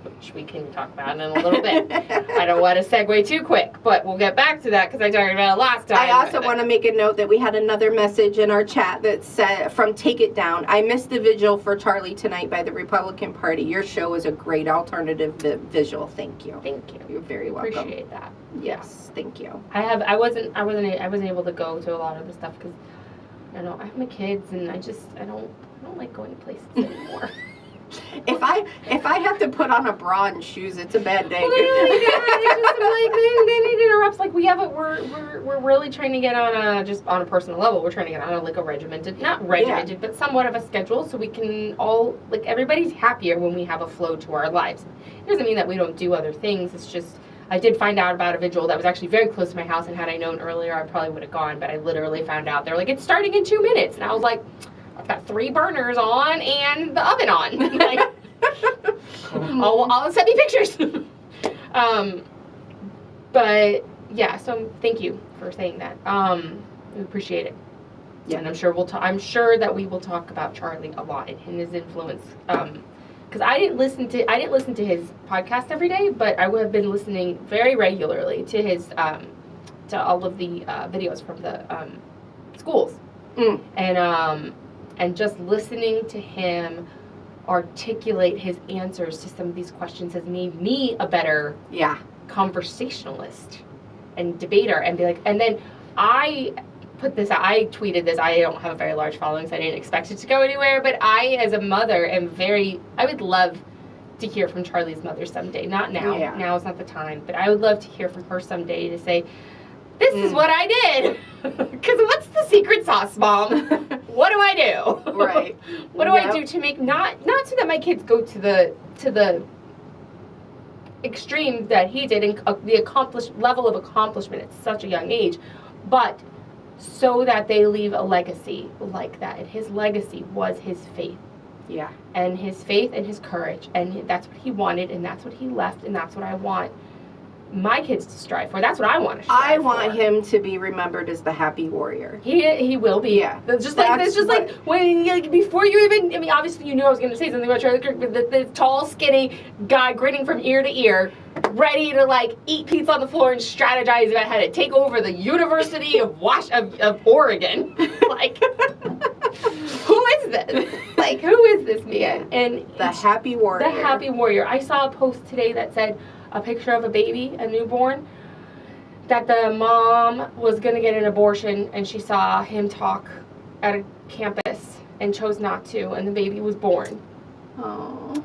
which we can talk about in a little bit. I don't want to segue too quick, but we'll get back to that because I talked about it last time. I also want to make a note that we had another message in our chat that said, from Take It Down, I missed the vigil for Charlie tonight by the Republican Party. Your show is a great alternative visual. Thank you. Thank you. You're very welcome. Appreciate that. Yes, thank you. I wasn't able to go to a lot of the stuff because I have my kids and I don't like going to places anymore. If I have to put on a bra and shoes, it's a bad day. Well, they need interrupts. Like we're really trying to get on a personal level. We're trying to get on a regimented, not regimented, but somewhat of a schedule, so we can all, like, everybody's happier when we have a flow to our lives. It doesn't mean that we don't do other things. It's just I did find out about a vigil that was actually very close to my house, and had I known earlier, I probably would have gone. But I literally found out they're like, it's starting in 2 minutes, and I was like, I've got 3 burners on and the oven on. Like, I'll send me pictures. But yeah, so thank you for saying that. We appreciate it. Yeah, and I'm sure that we will talk about Charlie a lot and his influence. Because I didn't listen to his podcast every day, but I would have been listening very regularly to his to all of the videos from the schools. And just listening to him articulate his answers to some of these questions has made me a better conversationalist and debater, and be like, and then I tweeted this. I don't have a very large following, so I didn't expect it to go anywhere, but I, as a mother, I would love to hear from Charlie's mother someday. Not now. Now is not the time, but I would love to hear from her someday to say, this is what I did. Because what's the secret sauce, Mom? What do I do? Right. What do I do to make not so that my kids go to the extreme that he did, and the level of accomplishment at such a young age, but so that they leave a legacy like that. And his legacy was his faith. Yeah. And his faith and his courage, and that's what he wanted, and that's what he left, and that's what I want my kids to strive for. That's what I want to strive for. I want him to be remembered as the happy warrior. He will be. Yeah. It's just like when, like, before you even, I mean, obviously you knew I was going to say something about Charlie Kirk, but the tall, skinny guy grinning from ear to ear, ready to, like, eat pizza on the floor and strategize about how to take over the University of Oregon. Like, who is this? Like, who is this man? And the happy warrior. The happy warrior. I saw a post today that said, a picture of a baby, a newborn, that the mom was going to get an abortion and she saw him talk at a campus and chose not to, and the baby was born. Oh,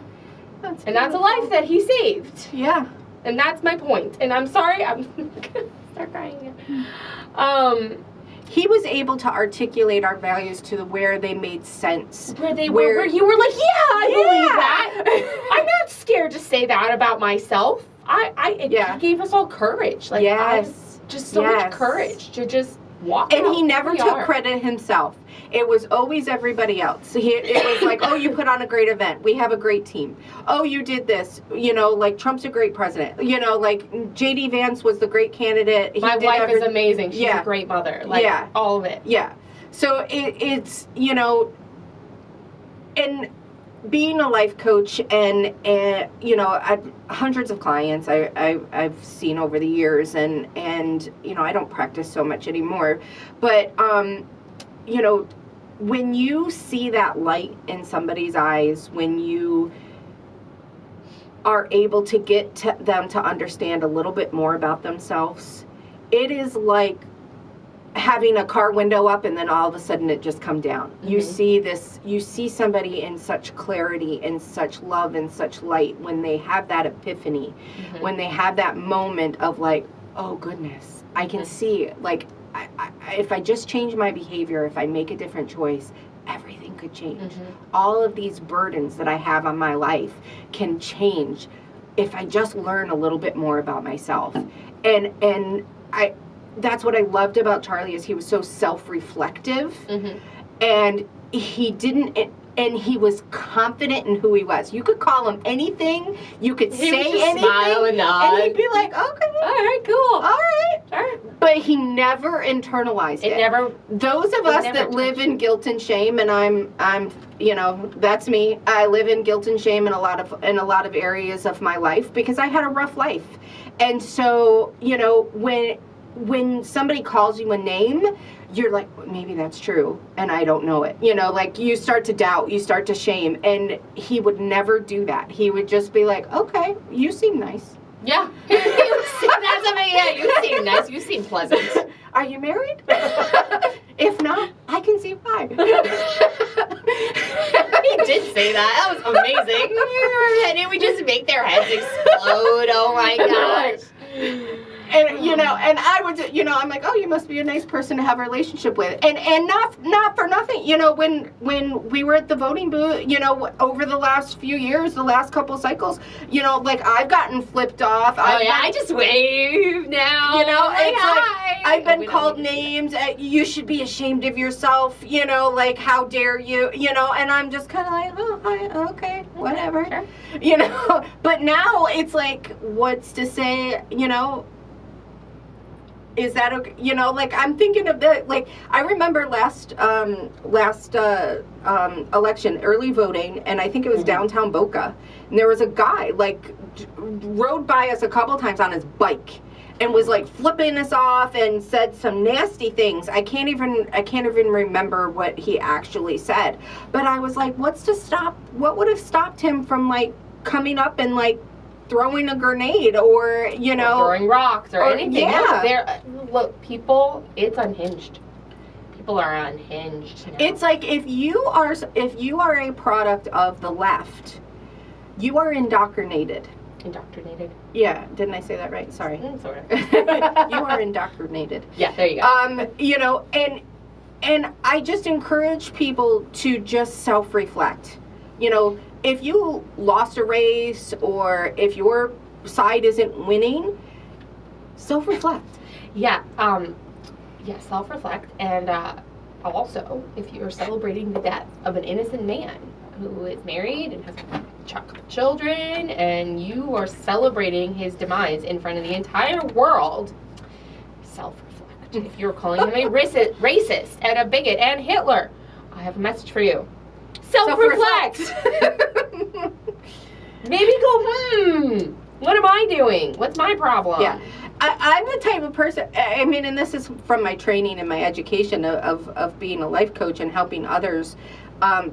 that's a life that he saved. Yeah. And that's my point. And I'm sorry, I'm going to start crying again. He was able to articulate our values to where they made sense. Where you were like, yeah, I believe that. I'm not scared to say that about myself. He gave us all courage. Like, just so much courage to just walk out. And he never took credit himself. It was always everybody else. It was like, oh, you put on a great event. We have a great team. Oh, you did this. You know, like, Trump's a great president. You know, like, J.D. Vance was the great candidate. My wife is amazing. She's a great mother. Like, all of it. Yeah. So it's, you know, and being a life coach and you know, hundreds of clients I've seen over the years, and you know, I don't practice so much anymore, but you know, when you see that light in somebody's eyes, when you are able to get them to understand a little bit more about themselves, it is like having a car window up and then all of a sudden it just come down. Mm-hmm. You see somebody in such clarity and such love and such light when they have that epiphany, mm-hmm. when they have that moment of like, oh goodness, I can see, like, if I just change my behavior, if I make a different choice, everything could change. Mm-hmm. All of these burdens that I have on my life can change if I just learn a little bit more about myself. And that's what I loved about Charlie, is he was so self-reflective, mm-hmm. and he didn't, and he was confident in who he was. You could call him anything, you could say anything, smile and nod, and he'd be like, okay, all right, cool, all right. But he never internalized it. Those of us that live in guilt and shame, and I'm, you know, that's me. I live in guilt and shame in a lot of areas of my life because I had a rough life, and so, you know, when somebody calls you a name, you're like, well, maybe that's true, and I don't know it. You know, like, you start to doubt, you start to shame, and he would never do that. He would just be like, okay, you seem nice. Yeah. You seem nice. You seem pleasant. Are you married? If not, I can see why. He did say that. That was amazing. And it would just make their heads explode. Oh my gosh. And, you know, and I would, you know, I'm like, oh, you must be a nice person to have a relationship with. And not for nothing, you know, when we were at the voting booth, you know, over the last few years, the last couple cycles, you know, like, I've gotten flipped off. I just wave now. You know, like, it's hi. Like, I've been called names. You should be ashamed of yourself, you know, like, how dare you, you know, and I'm just kind of like, oh, okay, whatever. Sure. You know, but now it's like, what's to say, you know, is that okay? You know, like, I'm thinking of that. Like, I remember last election, early voting, and I think it was downtown Boca, and there was a guy, like, rode by us a couple times on his bike and was, like, flipping us off and said some nasty things. I can't even remember what he actually said, but I was like, what would have stopped him from, like, coming up and, like, throwing a grenade, or, you know, or throwing rocks or anything. Yeah. Look, people, it's unhinged. People are unhinged now. It's like, if you are a product of the left, you are indoctrinated. Indoctrinated? Yeah, didn't I say that right? Sorry. Sort of. You are indoctrinated. Yeah, there you go. You know, and I just encourage people to just self-reflect. You know, if you lost a race, or if your side isn't winning, self-reflect. Yeah, self-reflect, and also, if you're celebrating the death of an innocent man who is married and has a couple children, and you are celebrating his demise in front of the entire world, self-reflect. If you're calling him a racist and a bigot and Hitler, I have a message for you. Self-reflect. Maybe go, what am I doing? What's my problem? Yeah. I'm the type of person, I mean, and this is from my training and my education of being a life coach and helping others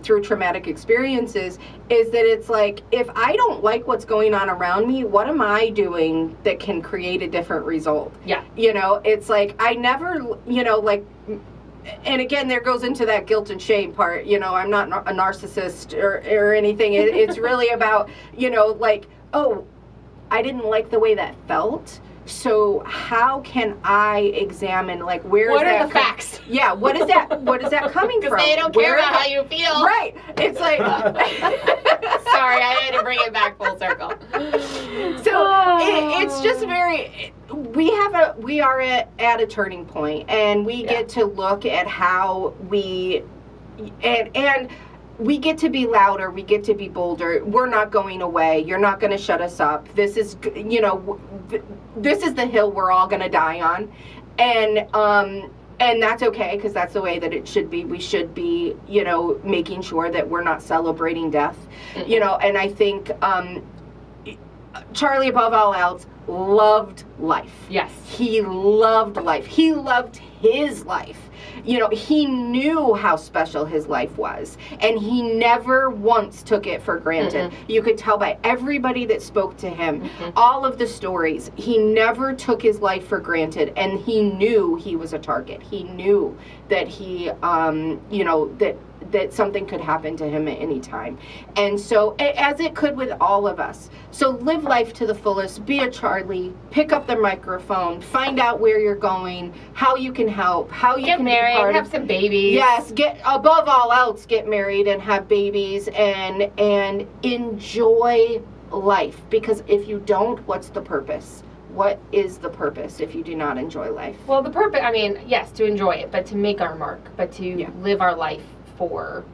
through traumatic experiences, is that it's like, if I don't like what's going on around me, what am I doing that can create a different result? Yeah. You know, it's like, I never, you know, like, and again, there goes into that guilt and shame part. You know, I'm not a narcissist or anything. It's really about, you know, like, oh, I didn't like the way that felt. So how can I examine, like, where what is that? What are the facts? Yeah, what is that? What is that coming from? Because they don't care about how you feel. Right. It's like. Sorry, I had to bring it back full circle. So it's just very. We are at a turning point, and we get to look at how we and. We get to be louder. We get to be bolder. We're not going away. You're not going to shut us up. This is, you know, this is the hill we're all going to die on, and that's okay, because that's the way that it should be. We should be, you know, making sure that we're not celebrating death, you know. And I think Charlie, above all else, loved life. Yes, he loved life. He loved his life. You know, he knew how special his life was, and he never once took it for granted. You could tell by everybody that spoke to him, all of the stories, he never took his life for granted, and he knew he was a target. He knew that he, you know, that something could happen to him at any time. And so, as it could with all of us. So live life to the fullest, be a Charlie, pick up the microphone, find out where you're going, how you can help, how you get can married, be part have some babies. Yes, above all else, get married and have babies and enjoy life. Because if you don't, what's the purpose? What is the purpose if you do not enjoy life? Well, the purpose, I mean, yes, to enjoy it, but to make our mark, but to live our life for.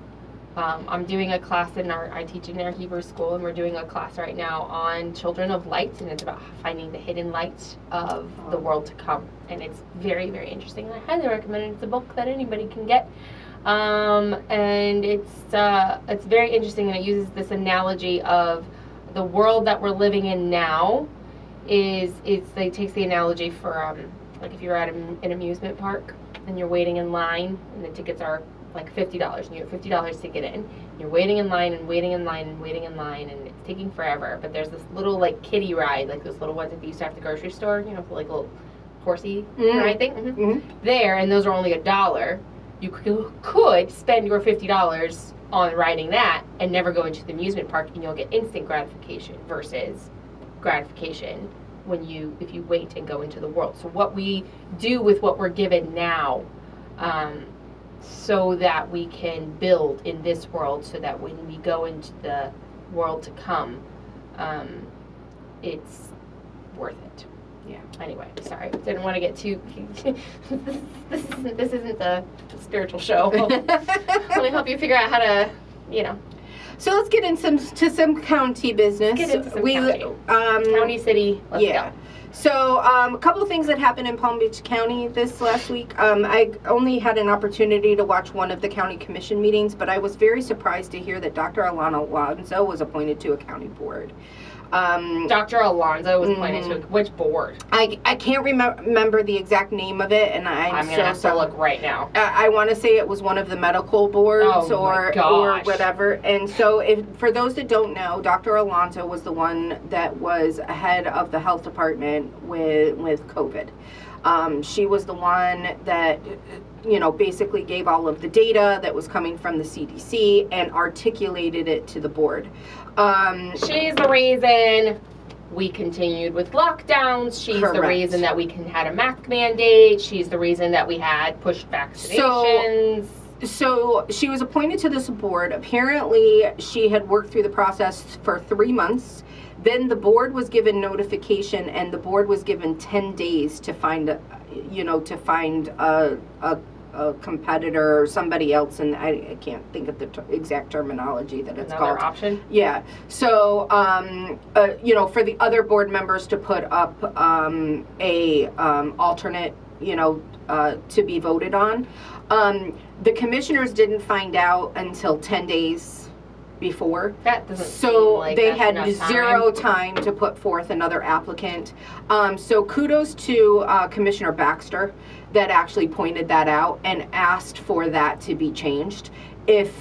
I'm doing a class I teach in our Hebrew school, and we're doing a class right now on children of light, and it's about finding the hidden light of the world to come. And it's very, very interesting, and I highly recommend it. It's a book that anybody can get. And it's very interesting, and it uses this analogy of the world that we're living in now it takes the analogy for like if you're at an amusement park and you're waiting in line and the tickets are like $50 and you have $50 to get in. You're waiting in line and waiting in line and waiting in line, and it's taking forever. But there's this little like kiddie ride, like those little ones that you used to have at the grocery store, you know, for like a little horsey ride thing. There, and those are only $1. You could spend your $50 on riding that and never go into the amusement park, and you'll get instant gratification versus gratification if you wait and go into the world. So what we do with what we're given now, so that we can build in this world, so that when we go into the world to come, it's worth it. Yeah. Anyway, sorry, didn't want to get too. This isn't the spiritual show. Let me help you figure out how to, you know. So let's get into some county business. Let's get into some county, city. Let's go. So a couple of things that happened in Palm Beach County this last week. I only had an opportunity to watch one of the county commission meetings, but I was very surprised to hear that Dr. Alana Alonzo was appointed to a county board. Dr. Alonzo was appointed to which board? I can't remember the exact name of it, and I'm going to have to look right now. I want to say it was one of the medical boards or whatever. And so for those that don't know, Dr. Alonzo was the one that was head of the health department with COVID. She was the one that, you know, basically gave all of the data that was coming from the CDC and articulated it to the board. She's the reason we continued with lockdowns. She's the reason that we had a mask mandate. She's the reason that we had pushed vaccinations. So she was appointed to this board. Apparently, she had worked through the process for 3 months. Then the board was given notification, and the board was given 10 days to find a competitor or somebody else, and I can't think of the exact terminology that it's called. Another option? Yeah. So, for the other board members to put up a alternate, to be voted on. The commissioners didn't find out until 10 days before. That doesn't seem like they that's had enough zero time to put forth another applicant. So kudos to Commissioner Baxter that actually pointed that out and asked for that to be changed. If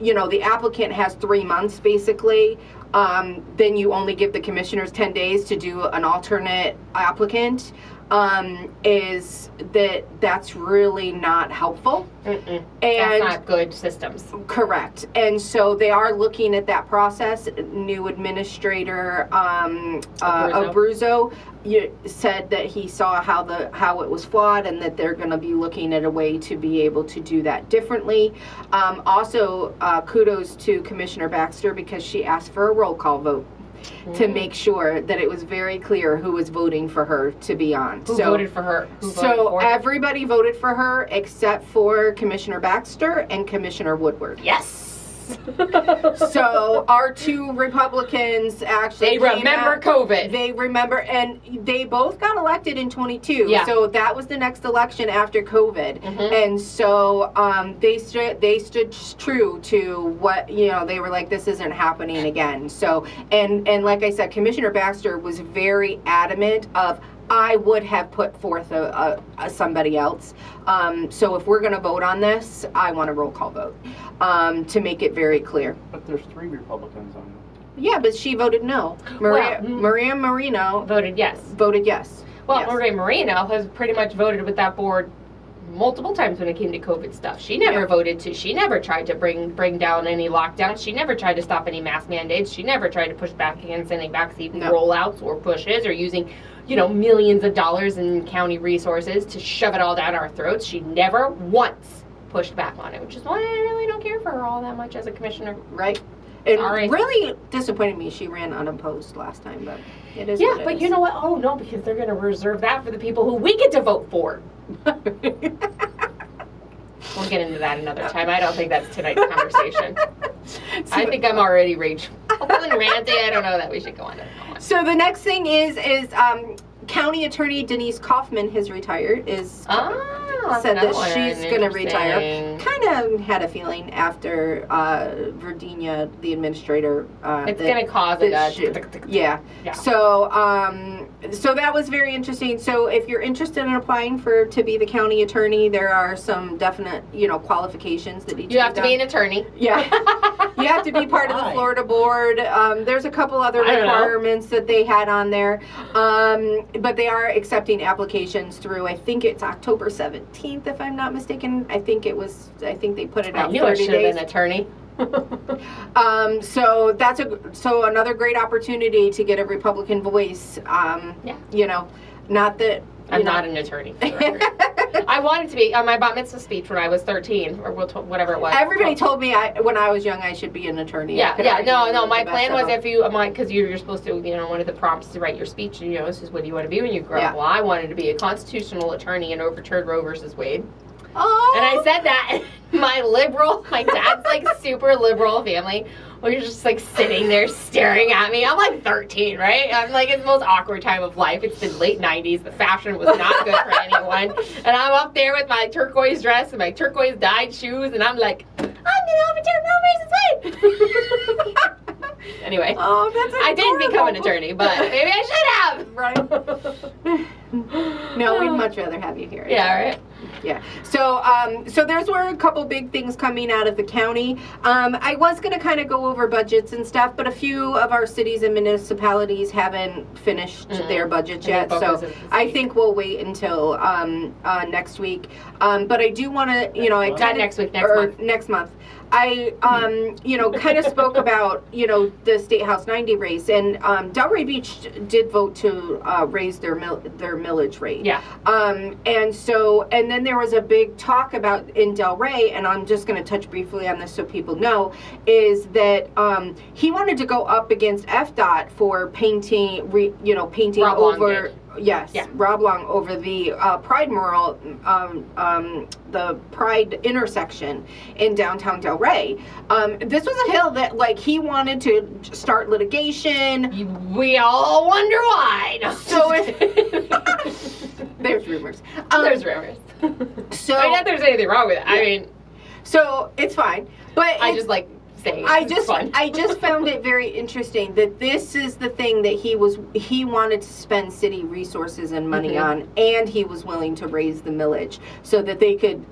the applicant has 3 months basically, then you only give the commissioners 10 days to do an alternate applicant, is that's really not helpful. And And that's not good systems. correct. And so they are looking at that process. New administrator Abruzzo said that he saw how it was flawed, and that they're going to be looking at a way to be able to do that differently. Also, kudos to Commissioner Baxter, because she asked for a roll call vote to make sure that it was very clear who was voting for her to be on. Who voted for her? Everybody voted for her except for Commissioner Baxter and Commissioner Woodward. Yes. So our 2 Republicans actually remember COVID. They remember, and they both got elected in 22. Yeah. So that was the next election after COVID, and so they stood true to what they were like. This isn't happening again. So and like I said, Commissioner Baxter was very adamant of, I would have put forth a somebody else. So if we're going to vote on this, I want a roll call vote to make it very clear. But there's 3 Republicans on it. Yeah, but she voted no. Maria Marino voted yes. Voted yes. Well, yes. Maria Marino has pretty much voted with that board multiple times when it came to COVID stuff. She never she never tried to bring down any lockdowns. She never tried to stop any mask mandates. She never tried to push back against any vaccine rollouts or pushes, or using millions of dollars in county resources to shove it all down our throats. She never once pushed back on it, which is why I really don't care for her all that much as a commissioner. Right. It Sorry. really disappointed me. She ran unopposed last time, but it is. Yeah, but you know what? Oh no, because they're going to reserve that for the people who we get to vote for. We'll get into that another time. I don't think that's tonight's conversation. I think I'm already rageful and ranty. I don't know that we should go on to that one. So the next thing is County Attorney Denise Kaufman has retired. Said that she's going to retire. Kind of had a feeling after Virginia, the administrator. It's going to cause yeah. So that was very interesting. So if you're interested in applying to be the county attorney, there are some definite qualifications that need to be done. You have to be an attorney. Yeah. You have to be part of the Florida board. There's a couple other requirements that they had on there. But they are accepting applications through, I think it's October 17th, if I'm not mistaken. I think they put it out 30 days. I knew I should have been an attorney. So that's another great opportunity to get a Republican voice. Not that I'm not an attorney. For the record. I wanted to be on my bat mitzvah speech when I was 13 or whatever it was. Everybody told me when I was young I should be an attorney. No. My plan was because you're supposed to, one of the prompts to write your speech. This is what you want to be when you grow up. Well, I wanted to be a constitutional attorney and overturn Roe versus Wade. Oh. And I said that. My dad's like super liberal family. Well, you're just like sitting there staring at me. I'm like 13, right? I'm like, it's the most awkward time of life. It's the late 90s. The fashion was not good for anyone. And I'm up there with my turquoise dress and my turquoise dyed shoes. And I'm like, I'm going to overturn Roe versus Wade. Anyway. Oh, that's I didn't become an attorney, but maybe I should have. Right. No, we'd much rather have you here. Yeah, right. Yeah. So there's were a couple big things coming out of the county. I was going to kind of go over budgets and stuff, but a few of our cities and municipalities haven't finished their budgets yet. So I think we'll wait until next week. But I do want to, next month. I, kind of spoke about, the State House 90 race, and Delray Beach did vote to raise their millage rate. Yeah. And then there was a big talk about in Delray, and I'm just going to touch briefly on this so people know, is that he wanted to go up against FDOT for painting Rob over. Yes, yeah. Rob Long over the Pride mural, the Pride intersection in downtown Delray. This was a hill that, he wanted to start litigation. We all wonder why. So there's rumors. There's rumors. So I mean, not that there's anything wrong with it. Yeah. So it's fine. But I just like saying I just found it very interesting that this is the thing that he wanted to spend city resources and money on, and he was willing to raise the millage so that they could,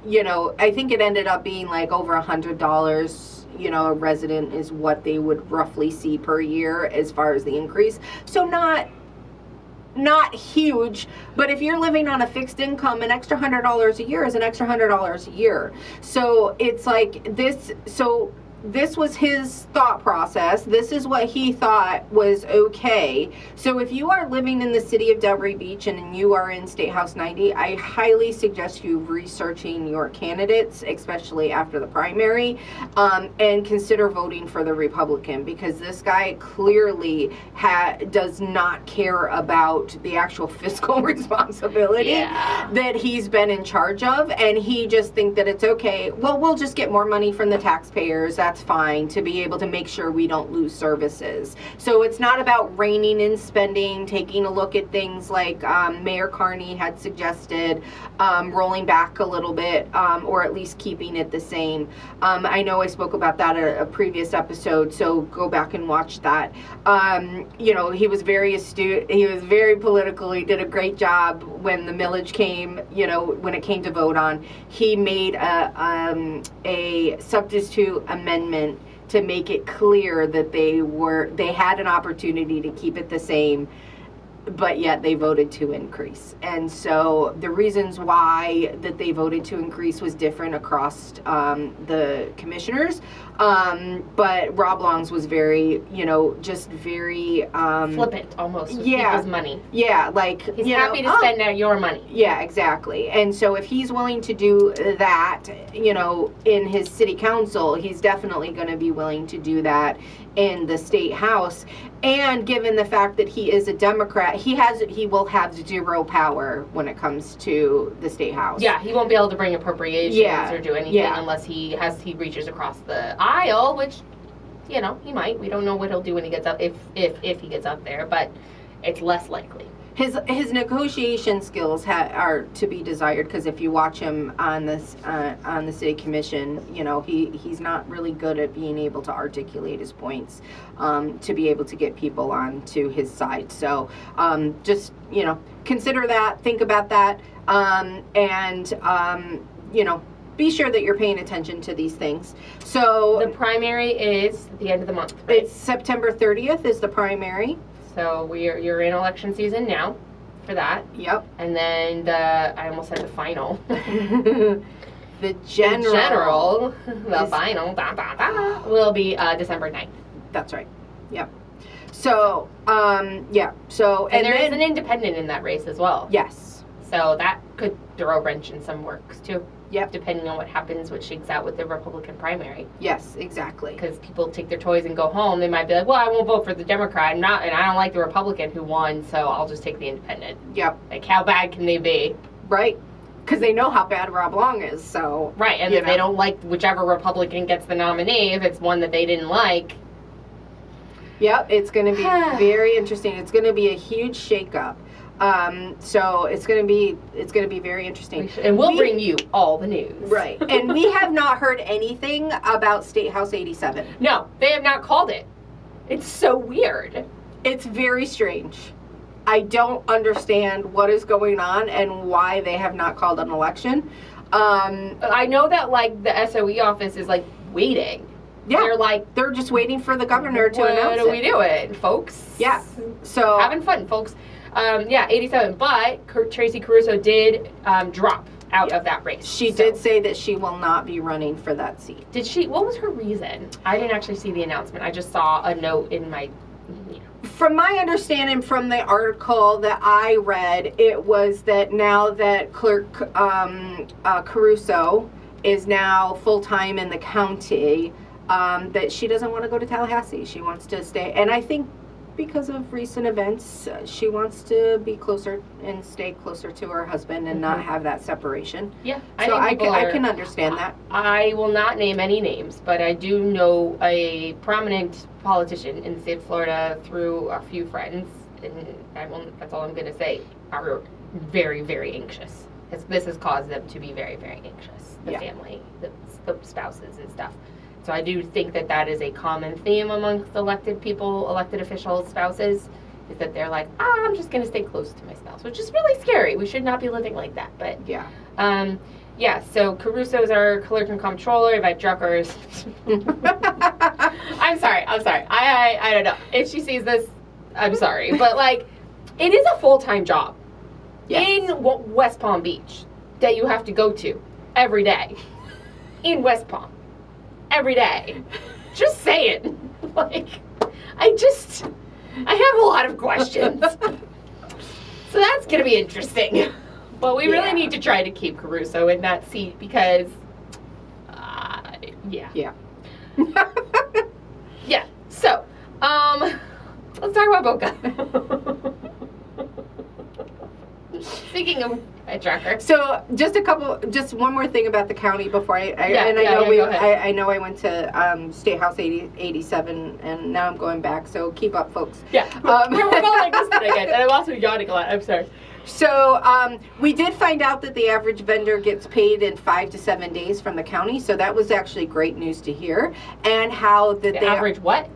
I think it ended up being like over $100, a resident is what they would roughly see per year as far as the increase. So not huge, but if you're living on a fixed income, an extra $100 a year is an extra $100 a year. So it's like this. So this was his thought process. This is what he thought was okay. So if you are living in the city of Delray Beach and you are in State House 90, I highly suggest you researching your candidates, especially after the primary, and consider voting for the Republican, because this guy clearly does not care about the actual fiscal responsibility that he's been in charge of, and he just think that it's okay. Well, we'll just get more money from the taxpayers. That's fine, to be able to make sure we don't lose services. So it's not about reining in spending, taking a look at things like Mayor Carney had suggested, rolling back a little bit, or at least keeping it the same. I know I spoke about that a previous episode, so go back and watch that. He was very astute. He was very political. He did a great job when the millage came, when it came to vote on. He made a substitute amendment to make it clear that they had an opportunity to keep it the same, but yet they voted to increase. And so the reasons why that they voted to increase was different across the commissioners. But Rob Long's was very, just very flippant almost with people's money. Yeah, like he's happy to spend your money. Yeah, exactly. And so if he's willing to do that, in his city council, he's definitely going to be willing to do that in the state house. And given the fact that he is a Democrat, he will have zero power when it comes to the state house. Yeah, he won't be able to bring appropriations or do anything unless he reaches across the aisle, which he might. We don't know what he'll do when he gets up, if he gets up there, but it's less likely. His negotiation skills are to be desired, because if you watch him on the city commission, he's not really good at being able to articulate his points to be able to get people onto his side. So just consider that, think about that, and be sure that you're paying attention to these things. So the primary is at the end of the month, right? It's September 30th is the primary. So you're in election season now for that. Yep. And then I almost said the final. The general final will be December 9th. That's right. Yep. So, So, and there is an independent in that race as well. Yes. So that could throw a wrench in some works too. Yep. Depending on what happens, what shakes out with the Republican primary. Yes, exactly. Because people take their toys and go home. They might be like, well, I won't vote for the Democrat, and I don't like the Republican who won, so I'll just take the independent. Yep. Like, how bad can they be? Right. Because they know how bad Rob Long is, so. Right, and if they don't like whichever Republican gets the nominee, if it's one that they didn't like. Yep, it's going to be very interesting. It's going to be a huge shakeup. So it's going to be very interesting. And we'll bring you all the news. Right. And we have not heard anything about State House 87. No, they have not called it. It's so weird. It's very strange. I don't understand what is going on and why they have not called an election. I know that the SOE office is waiting. Yeah, they're just waiting for the governor to announce it. What are we doing, folks? Yeah. So having fun, folks. 87. But Tracy Caruso did drop out of that race. She did say that she will not be running for that seat. Did she? What was her reason? I didn't actually see the announcement. I just saw a note in my. From my understanding from the article that I read, it was that now that Clerk Caruso is now full-time in the county, that she doesn't want to go to Tallahassee. She wants to stay. And I think because of recent events, she wants to be closer and stay closer to her husband and not have that separation. Yeah. So I can understand that. I will not name any names, but I do know a prominent politician in the state of Florida through a few friends, and that's all I'm going to say, are very, very anxious. This has caused them to be very, very anxious, the family, the spouses and stuff. So I do think that is a common theme amongst elected people, elected officials, spouses, is that they're like, I'm just going to stay close to my spouse, which is really scary. We should not be living like that. But Yeah, so Caruso's our clerk and comptroller, Yvette Drucker's. I'm sorry. I don't know. If she sees this, I'm sorry. But, like, it is a full-time job in West Palm Beach that you have to go to every day. In West Palm. Every day. Just saying. Like, I have a lot of questions. So that's going to be interesting. But we really need to try to keep Caruso in that seat because, yeah. Yeah. So, let's talk about Boca. Speaking of a tracker. So just one more thing about the county before I know I went to State House 87 and now I'm going back, so keep up, folks. Yeah, we're going like this today, guys, and I'm also yawning a lot. I'm sorry. So we did find out that the average vendor gets paid in 5 to 7 days from the county, so that was actually great news to hear. And how that the average what?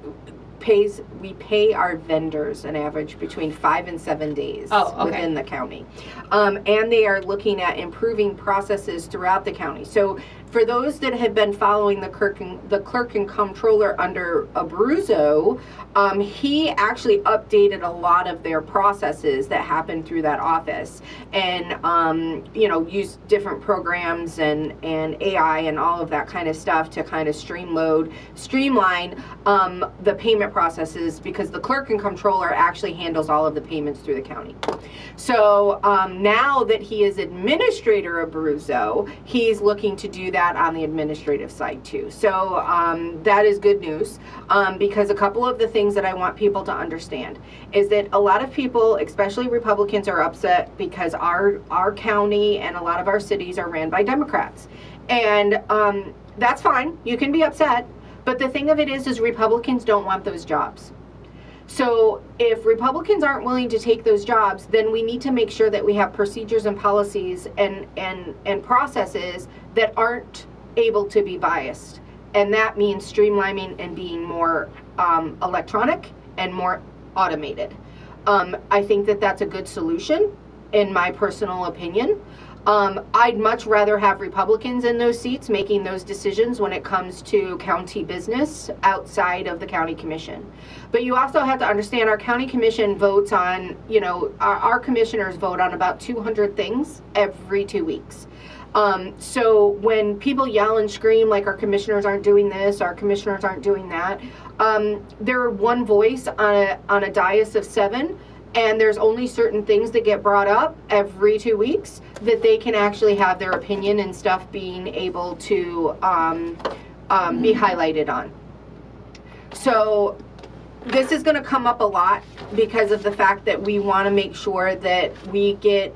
We pay our vendors an average between 5 and 7 days within the county. And they are looking at improving processes throughout the county. So for those that have been following the clerk and comptroller under Abruzzo, he actually updated a lot of their processes that happened through that office, and used different programs and AI and all of that kind of stuff to kind of streamline the payment processes, because the clerk and comptroller actually handles all of the payments through the county. So now that he is administrator Abruzzo, he's looking to do that on the administrative side too. So that is good news, because a couple of the things that I want people to understand is that a lot of people, especially Republicans, are upset because our county and a lot of our cities are ran by Democrats. And that's fine. You can be upset. But the thing of it is Republicans don't want those jobs. So if Republicans aren't willing to take those jobs, then we need to make sure that we have procedures and policies and processes that aren't able to be biased. And that means streamlining and being more electronic and more automated. I think that that's a good solution, in my personal opinion. I'd much rather have Republicans in those seats making those decisions when it comes to county business outside of the county commission. But you also have to understand our county commission votes on, our commissioners vote on about 200 things every 2 weeks. So when people yell and scream like our commissioners aren't doing this, our commissioners aren't doing that, they're one voice on a dais of 7, and there's only certain things that get brought up every 2 weeks that they can actually have their opinion and stuff being able to be highlighted on. So this is going to come up a lot because of the fact that we want to make sure that we get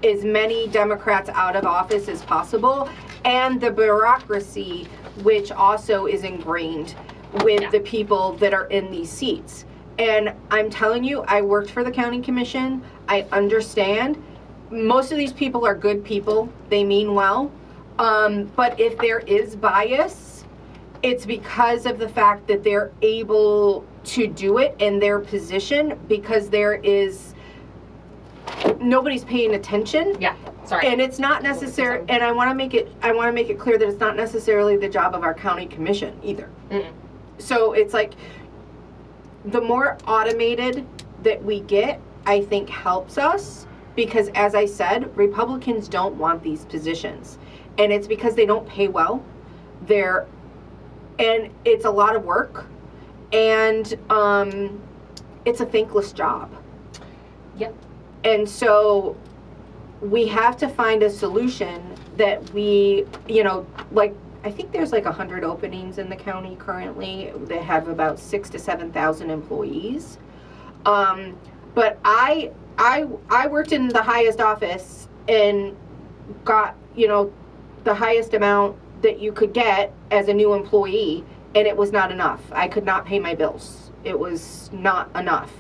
as many Democrats out of office as possible, and the bureaucracy, which also is ingrained with the people that are in these seats. And I'm telling you, I worked for the county commission. I understand. Most of these people are good people. They mean well. But if there is bias, it's because of the fact that they're able to do it in their position, because nobody's paying attention. Yeah, sorry. And it's not necessary. And I want to make it clear that it's not necessarily the job of our county commission either. So it's like, the more automated that we get, I think helps us, because as I said, Republicans don't want these positions, and it's because they don't pay well. And it's a lot of work, and it's a thankless job. Yep. And so we have to find a solution that we, I think there's like 100 openings in the county currently that have about 6,000 to 7,000 employees. But I worked in the highest office and got, the highest amount that you could get as a new employee, and it was not enough. I could not pay my bills. It was not enough.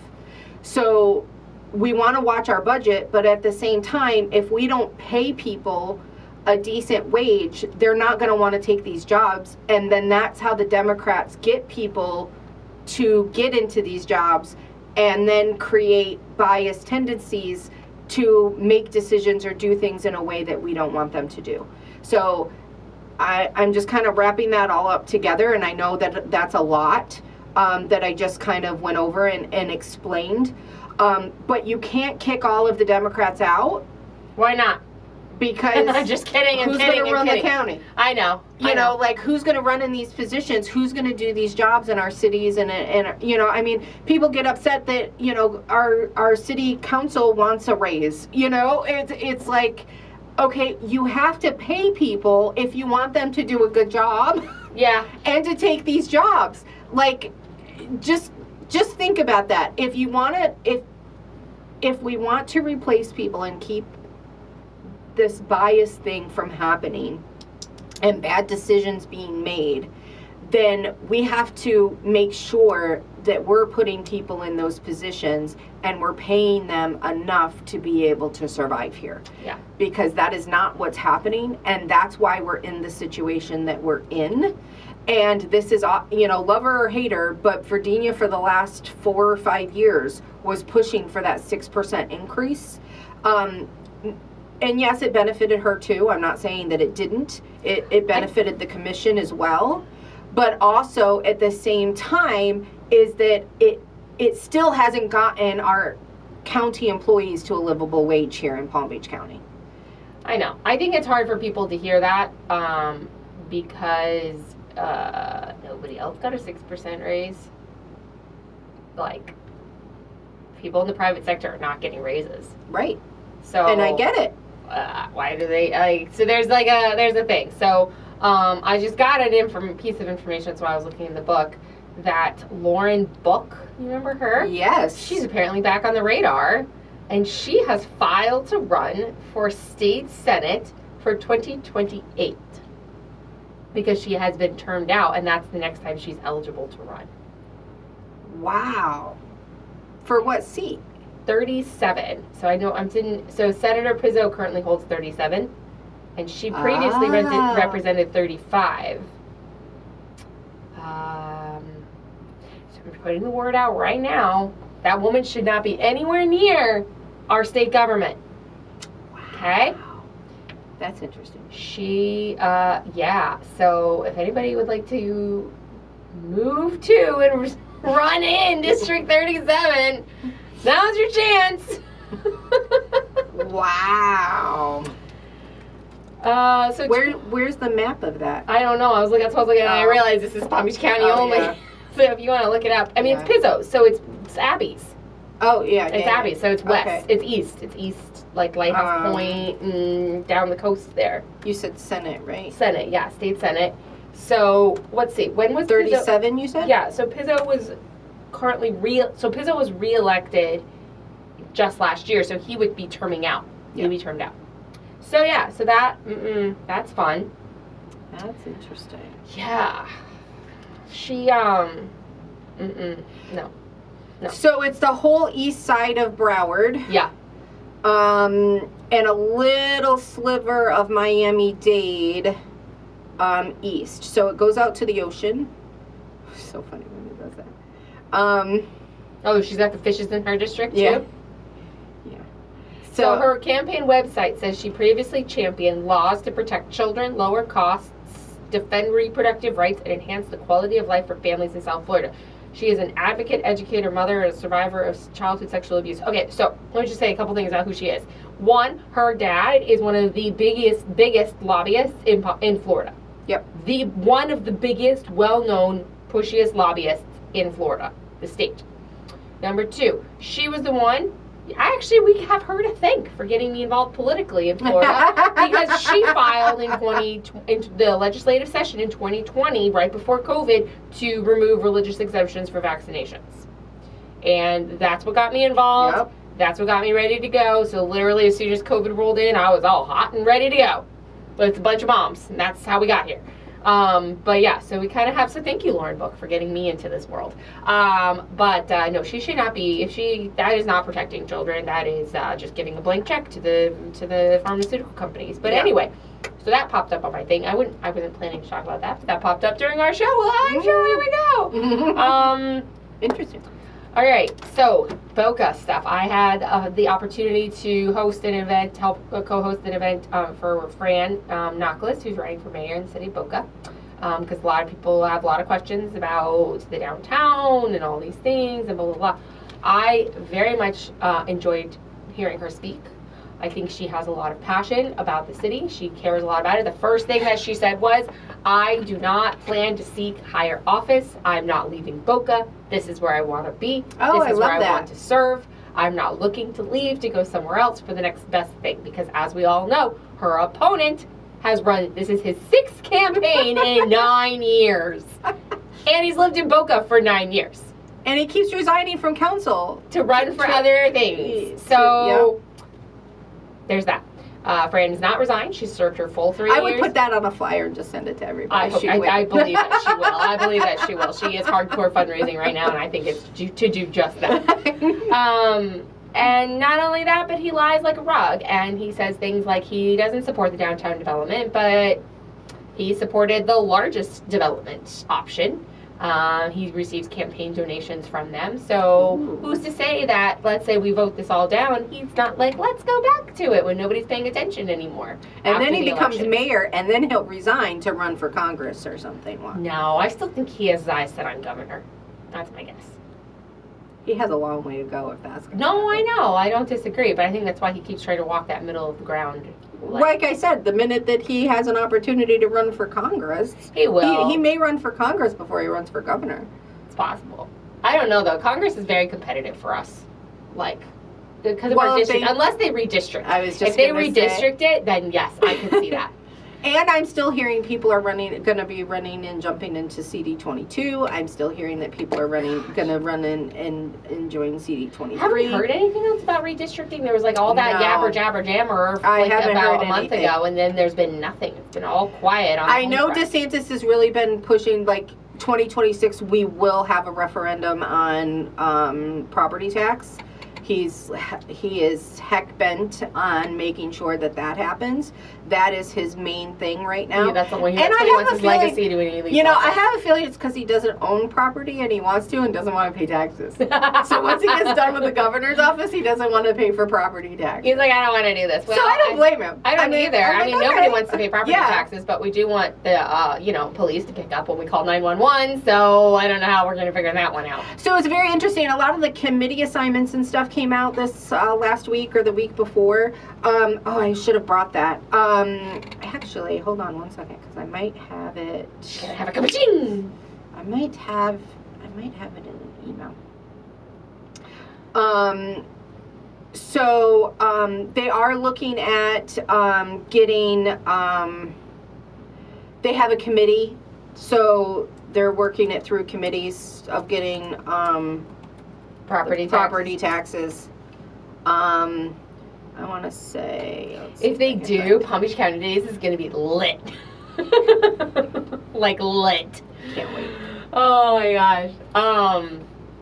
So we want to watch our budget, but at the same time, if we don't pay people a decent wage, they're not going to want to take these jobs, and then that's how the Democrats get people to get into these jobs and then create biased tendencies to make decisions or do things in a way that we don't want them to do. So I'm just kind of wrapping that all up together, and I know that that's a lot that I just kind of went over and explained. But you can't kick all of the Democrats out. Why not? Because I'm just kidding. Who's going to run the county? I know. You know, like who's going to run in these positions? Who's going to do these jobs in our cities? And you know, I mean, people get upset that, you know, our city council wants a raise. You know, it's like, okay, you have to pay people if you want them to do a good job. Yeah. And to take these jobs. Like, just think about that. If you want to, if we want to replace people and keep this bias thing from happening and bad decisions being made, then we have to make sure that we're putting people in those positions and we're paying them enough to be able to survive here. Yeah. Because that is not what's happening, and that's why we're in the situation that we're in. And this is, you know, love her or hate her, but Virginia for the last 4 or 5 years was pushing for that 6% increase. And yes, it benefited her too. I'm not saying that it didn't. It benefited the commission as well. But also at the same time is that it still hasn't gotten our county employees to a livable wage here in Palm Beach County. I know. I think it's hard for people to hear that because nobody else got a 6% raise. Like, people in the private sector are not getting raises. Right. So, and I get it. Why do they, like, so there's a thing. So I just got an piece of information, that's why I was looking in the book, that Lauren Book, you remember her? Yes. She's apparently back on the radar, and she has filed to run for state senate for 2028 because she has been termed out, and that's the next time she's eligible to run. Wow. For what seat? 37. So I know so Senator Pizzo currently holds 37, and she previously represented 35. So I'm putting the word out right now. That woman should not be anywhere near our state government. Okay? That's interesting. She, yeah. So if anybody would like to move to and run in District 37, now's your chance. Wow. So where's the map of that? I don't know. That's what I was looking at. I realized this is Palm Beach County only. Yeah. So if you want to look it up, I mean, it's Pizzo's, so it's Abby's. Oh yeah, it's Abby's, so it's west. Okay. It's east. It's east, like Lighthouse Point and down the coast there. You said Senate, right? Senate, yeah, state Senate. So let's see. When was 37? Pizzo? You said? Yeah. So Pizzo was currently Pizzo was reelected just last year, so he would be terming out. He'd be termed out. So yeah, so that's fun. That's interesting. Yeah. She no. So it's the whole east side of Broward. Yeah. And a little sliver of Miami-Dade east. So it goes out to the ocean. So funny when it does that. Oh, she's got the fishes in her district yeah. too? Yeah. So her campaign website says she previously championed laws to protect children, lower costs, defend reproductive rights, and enhance the quality of life for families in South Florida. She is an advocate, educator, mother, and a survivor of childhood sexual abuse. Okay, so let me just say a couple things about who she is. One, her dad is one of the biggest lobbyists in Florida. Yep. One of the biggest, well-known, pushiest lobbyists in Florida, the state. Number two, she was the one. Actually, we have her to thank for getting me involved politically in Florida because she filed in the legislative session in 2020, right before COVID, to remove religious exemptions for vaccinations. And that's what got me involved. Yep. That's what got me ready to go. So literally, as soon as COVID rolled in, I was all hot and ready to go. But it's a bunch of moms, and that's how we got here. But yeah, so we kind of have, so thank you, Lauren Book, for getting me into this world. No, she should not be, that is not protecting children, that is just giving a blank check to the pharmaceutical companies. But anyway, so that popped up on my thing. I wasn't planning to talk about that, but that popped up during our show. Well, I'm sure, here we go. Interesting. All right, so Boca stuff. I had the opportunity to host an event, help co-host an event for Fran Nokolis, who's running for mayor in the city of Boca. Because a lot of people have a lot of questions about the downtown and all these things and blah, blah, blah. I very much enjoyed hearing her speak. I think she has a lot of passion about the city. She cares a lot about it. The first thing that she said was, I do not plan to seek higher office. I'm not leaving Boca. This is where I want to be. Oh, this is I where love I want to serve. I'm not looking to leave to go somewhere else for the next best thing. Because as we all know, her opponent has run, this is his 6th campaign in 9 years. And he's lived in Boca for 9 years. And he keeps resigning from council. To run for other things. So, there's that. Fran has not resigned. She's served her full 3 years. I would put that on a flyer and just send it to everybody. I believe that she will. I believe that she will. She is hardcore fundraising right now, and I think it's to do just that. And not only that, but he lies like a rug. And he says things like he doesn't support the downtown development, but he supported the largest development option. He receives campaign donations from them. So who's to say that, let's say we vote this all down, he's not like, let's go back to it when nobody's paying attention anymore. And then he becomes mayor, and then he'll resign to run for Congress or something. No, I still think he has his eyes set on governor. That's my guess. He has a long way to go if that's going to No, I know. I don't disagree. But I think that's why he keeps trying to walk that middle of the ground. Like I said, the minute that he has an opportunity to run for Congress, he will. He may run for Congress before he runs for governor. It's possible. I don't know, though. Congress is very competitive for us. Like, because of our district. Unless they redistrict. I was just If they redistrict it, then yes, I can see that. And I'm still hearing people are going to be running and jumping into CD22. I'm still hearing that people are going to run in and join CD23. Have we heard anything else about redistricting? There was like all that yabber jabber jammer about a month ago, and then there's been nothing. It's been all quiet on the I know DeSantis has really been pushing, like, 2026, we will have a referendum on property tax. He is heck bent on making sure that happens. That is his main thing right now. Yeah, that's the one. That's what he wants his legacy to when he leaves. You know, I have a feeling it's because he doesn't own property and he wants to and doesn't want to pay taxes. So once he gets done with the governor's office, he doesn't want to pay for property tax. He's like, I don't want to do this. Well, so I don't blame him. I don't either. I mean, nobody wants to pay property taxes, but we do want the police to pick up when we call 911. So I don't know how we're going to figure that one out. So it's very interesting. A lot of the committee assignments and stuff came out this last week or the week before. I should have brought that. Actually, hold on one second, because I might have it. Have a cappuccino. I might have it in an email. They are looking at getting. They have a committee, so they're working it through committees of getting property taxes. I want to say... If they do, Palm Beach County Days is going to be lit. Like lit. Can't wait. Oh my gosh.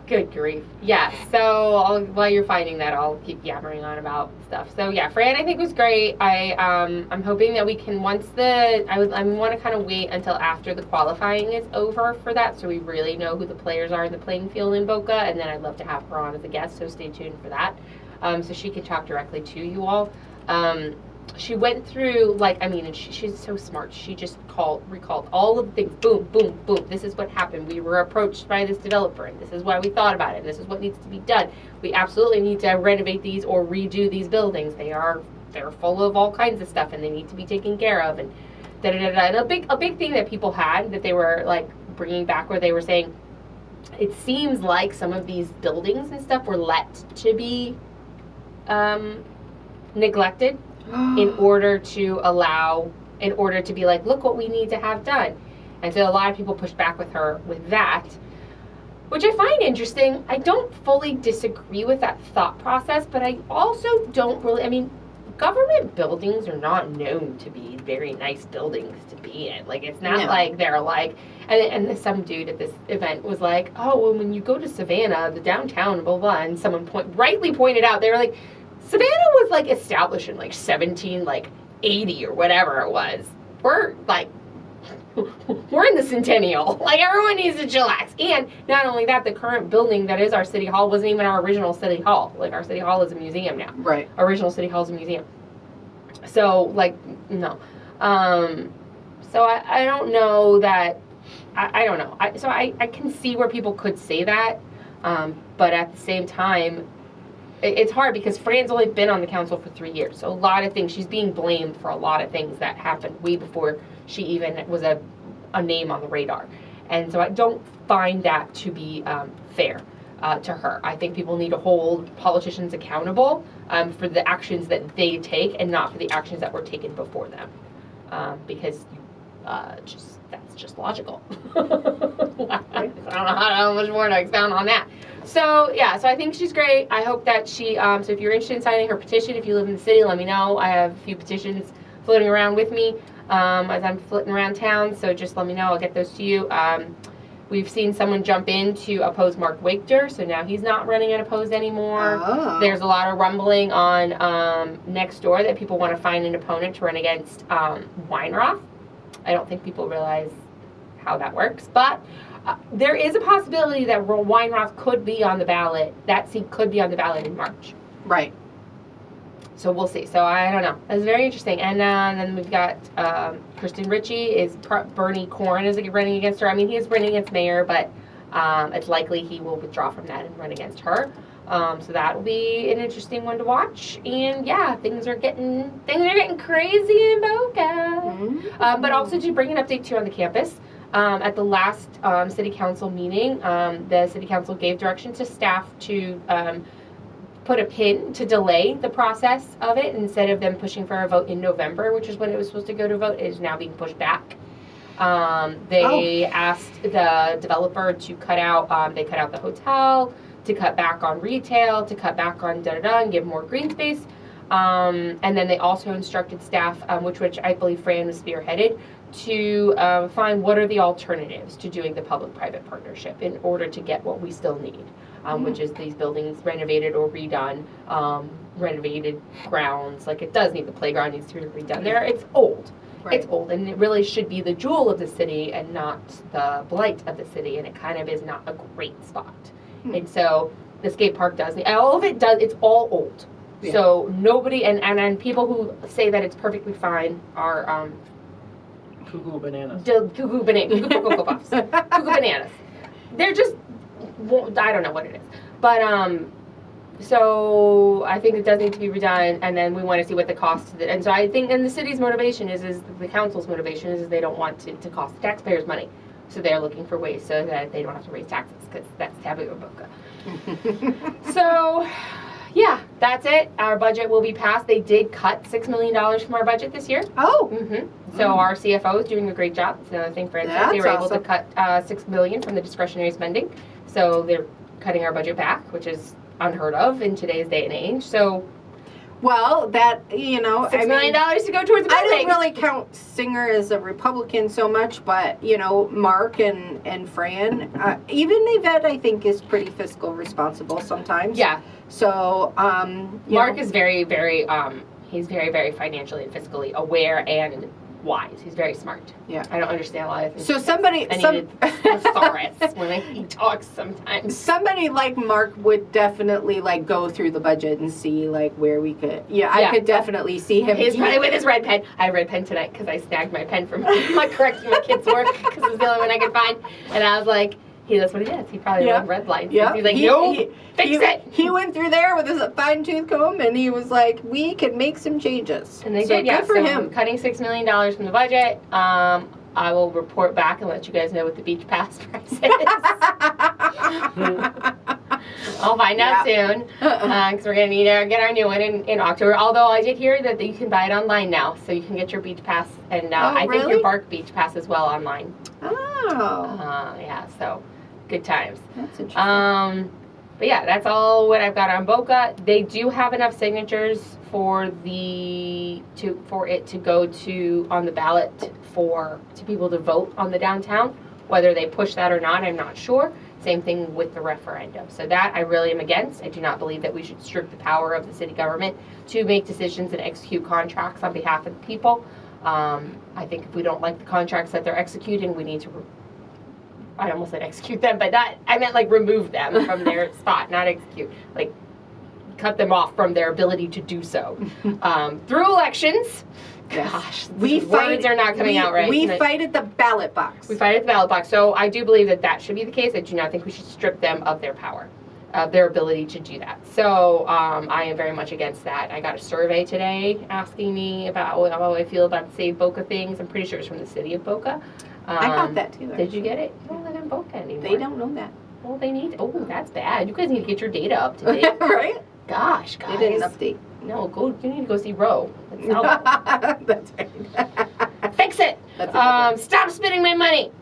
Good grief. Yeah, so while you're finding that, I'll keep yammering on about stuff. So yeah, Fran I think was great. I'm hoping that we can, once I want to kind of wait until after the qualifying is over for that, so we really know who the players are in the playing field in Boca, and then I'd love to have her on as a guest, so stay tuned for that. So she can talk directly to you all. She went through, and she's so smart. She just recalled all of the things. Boom, boom, boom. This is what happened. We were approached by this developer, and this is why we thought about it, and this is what needs to be done. We absolutely need to renovate these or redo these buildings. They're full of all kinds of stuff, and they need to be taken care of, and da-da-da-da. And a big thing that people had that they were, bringing back, where they were saying, it seems like some of these buildings and stuff were let to be neglected in order to be like, look what we need to have done. And so a lot of people pushed back with her with that, which I find interesting. I don't fully disagree with that thought process, but I also don't really, government buildings are not known to be very nice buildings to be in. It's not like they're and some dude at this event was like, oh, well, when you go to Savannah, the downtown, blah, blah, and someone rightly pointed out, they were like, Savannah was established in 1780 or whatever it was. We're we're in the centennial. Like, everyone needs to chillax. And not only that, the current building that is our city hall wasn't even our original city hall. Like, our city hall is a museum now. Right. Original city hall is a museum. So, like, no. So I don't know that, I don't know. So I can see where people could say that, but at the same time, it's hard because Fran's only been on the council for 3 years. So a lot of things, she's being blamed for a lot of things that happened way before she even was a name on the radar. And so I don't find that to be fair to her. I think people need to hold politicians accountable for the actions that they take and not for the actions that were taken before them. Because that's just logical. I don't know how much more to expound on that. So yeah, so I think she's great. I hope that she, so if you're interested in signing her petition, if you live in the city, let me know. I have a few petitions floating around with me as I'm flitting around town, so just let me know. I'll get those to you. We've seen someone jump in to oppose Mark Wachter, so now he's not running unopposed anymore. Oh. There's a lot of rumbling on next door that people want to find an opponent to run against Weinroth. I don't think people realize how that works, but there is a possibility that Weinroth could be on the ballot. That seat could be on the ballot in March. Right. So we'll see. So I don't know. It's very interesting. And then we've got Kristen Ritchie. Bernie Corn is running against her. I mean, he is running against mayor, but it's likely he will withdraw from that and run against her. So that will be an interesting one to watch. And yeah, things are getting crazy in Boca. Mm-hmm. But also to bring an update to you on the campus. At the last city council meeting, the city council gave direction to staff to put a pin to delay the process of it. Instead of them pushing for a vote in November, which is when it was supposed to go to vote, it is now being pushed back. They asked the developer to cut out, they cut out the hotel, to cut back on retail, to cut back on da-da-da and give more green space. And then they also instructed staff, which I believe Fran was spearheaded, to find what are the alternatives to doing the public-private partnership in order to get what we still need, which is these buildings renovated or redone, renovated grounds. Like, it does need, the playground needs to be redone there. It's old. Right. It's old, and it really should be the jewel of the city and not the blight of the city, and it kind of is not a great spot. And so the skate park does, all of it does, it's all old. Yeah. So nobody, and people who say that it's perfectly fine are cuckoo bananas. Cuckoo puffs. Cuckoo bananas. They're just, I don't know what it is. But so I think it does need to be redone, and then we want to see what the cost of it. And so I think, and the city's motivation is the council's motivation is they don't want to cost the taxpayers money. So they're looking for ways so that they don't have to raise taxes, because that's taboo in Boca. So, yeah, that's it. Our budget will be passed. They did cut $6 million from our budget this year. Oh. Mm-hmm. So our CFO is doing a great job. That's another thing Fran said. They were able to cut $6 million from the discretionary spending. So they're cutting our budget back, which is unheard of in today's day and age. So, well, that, $6 million to go towards the building. I don't really count Singer as a Republican so much, but, Mark and Fran, even Yvette, I think, is pretty fiscal responsible sometimes. Yeah. So, Mark is very, very, he's very, very financially and fiscally aware and wise. He's very smart. Yeah. I don't understand a lot of things. So somebody, I need a thesaurus when he talks sometimes. Somebody like Mark would definitely go through the budget and see where we could. Yeah, I could definitely see him. He's probably with his red pen. I have a red pen tonight because I snagged my pen from correcting my kids' work because it was the only one I could find, and I was like, that's what he does. He probably red lines. Yeah. He's like, fix it. He went through there with his fine-tooth comb, and he was like, we can make some changes. And they did, yeah. Good for him. Cutting $6 million from the budget. I will report back and let you guys know what the beach pass price is. I'll find out soon, because we're going to need to get our new one in October. Although I did hear that you can buy it online now, so you can get your beach pass, and I think your Bark beach pass as well online. Oh. Yeah, so good times. That's interesting. But yeah, that's all what I've got on Boca. They do have enough signatures for it to go to on the ballot to people to vote on the downtown. Whether they push that or not, I'm not sure. Same thing with the referendum. So that I really am against. I do not believe that we should strip the power of the city government to make decisions and execute contracts on behalf of the people. I think if we don't like the contracts that they're executing, we need to, I almost said execute them, but I meant like remove them from their spot, not execute. Like cut them off from their ability to do so. Through elections. Yes. Gosh, words are not coming out right. We fight at the ballot box. We fight at the ballot box. So I do believe that should be the case. I do not think we should strip them of their power, of their ability to do that. So I am very much against that. I got a survey today asking me about how I feel about the Save Boca things. I'm pretty sure it's from the city of Boca. I got that too. Did you get it? You don't live in Boca anymore. They don't know that. Well, they need. Oh, that's bad. You guys need to get your data up to date. Right? Gosh, guys. They didn't update. No, you need to go see Roe. That's right. Fix it. Stop spending my money.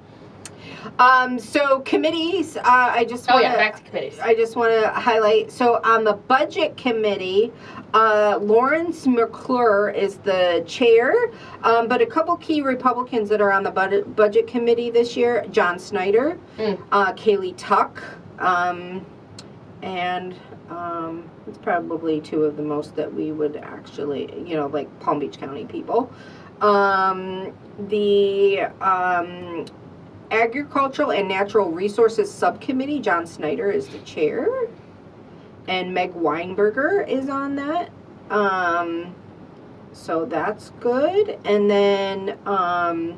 So committees, I just want back to committees. I just want to highlight. So on the budget committee, Lawrence McClure is the chair, but a couple key Republicans that are on the budget committee this year: John Snyder, Kaylee Tuck, and it's probably two of the most that we would actually, like Palm Beach County people. The Agricultural and Natural Resources Subcommittee, John Snyder is the chair, and Meg Weinberger is on that. So that's good. And then I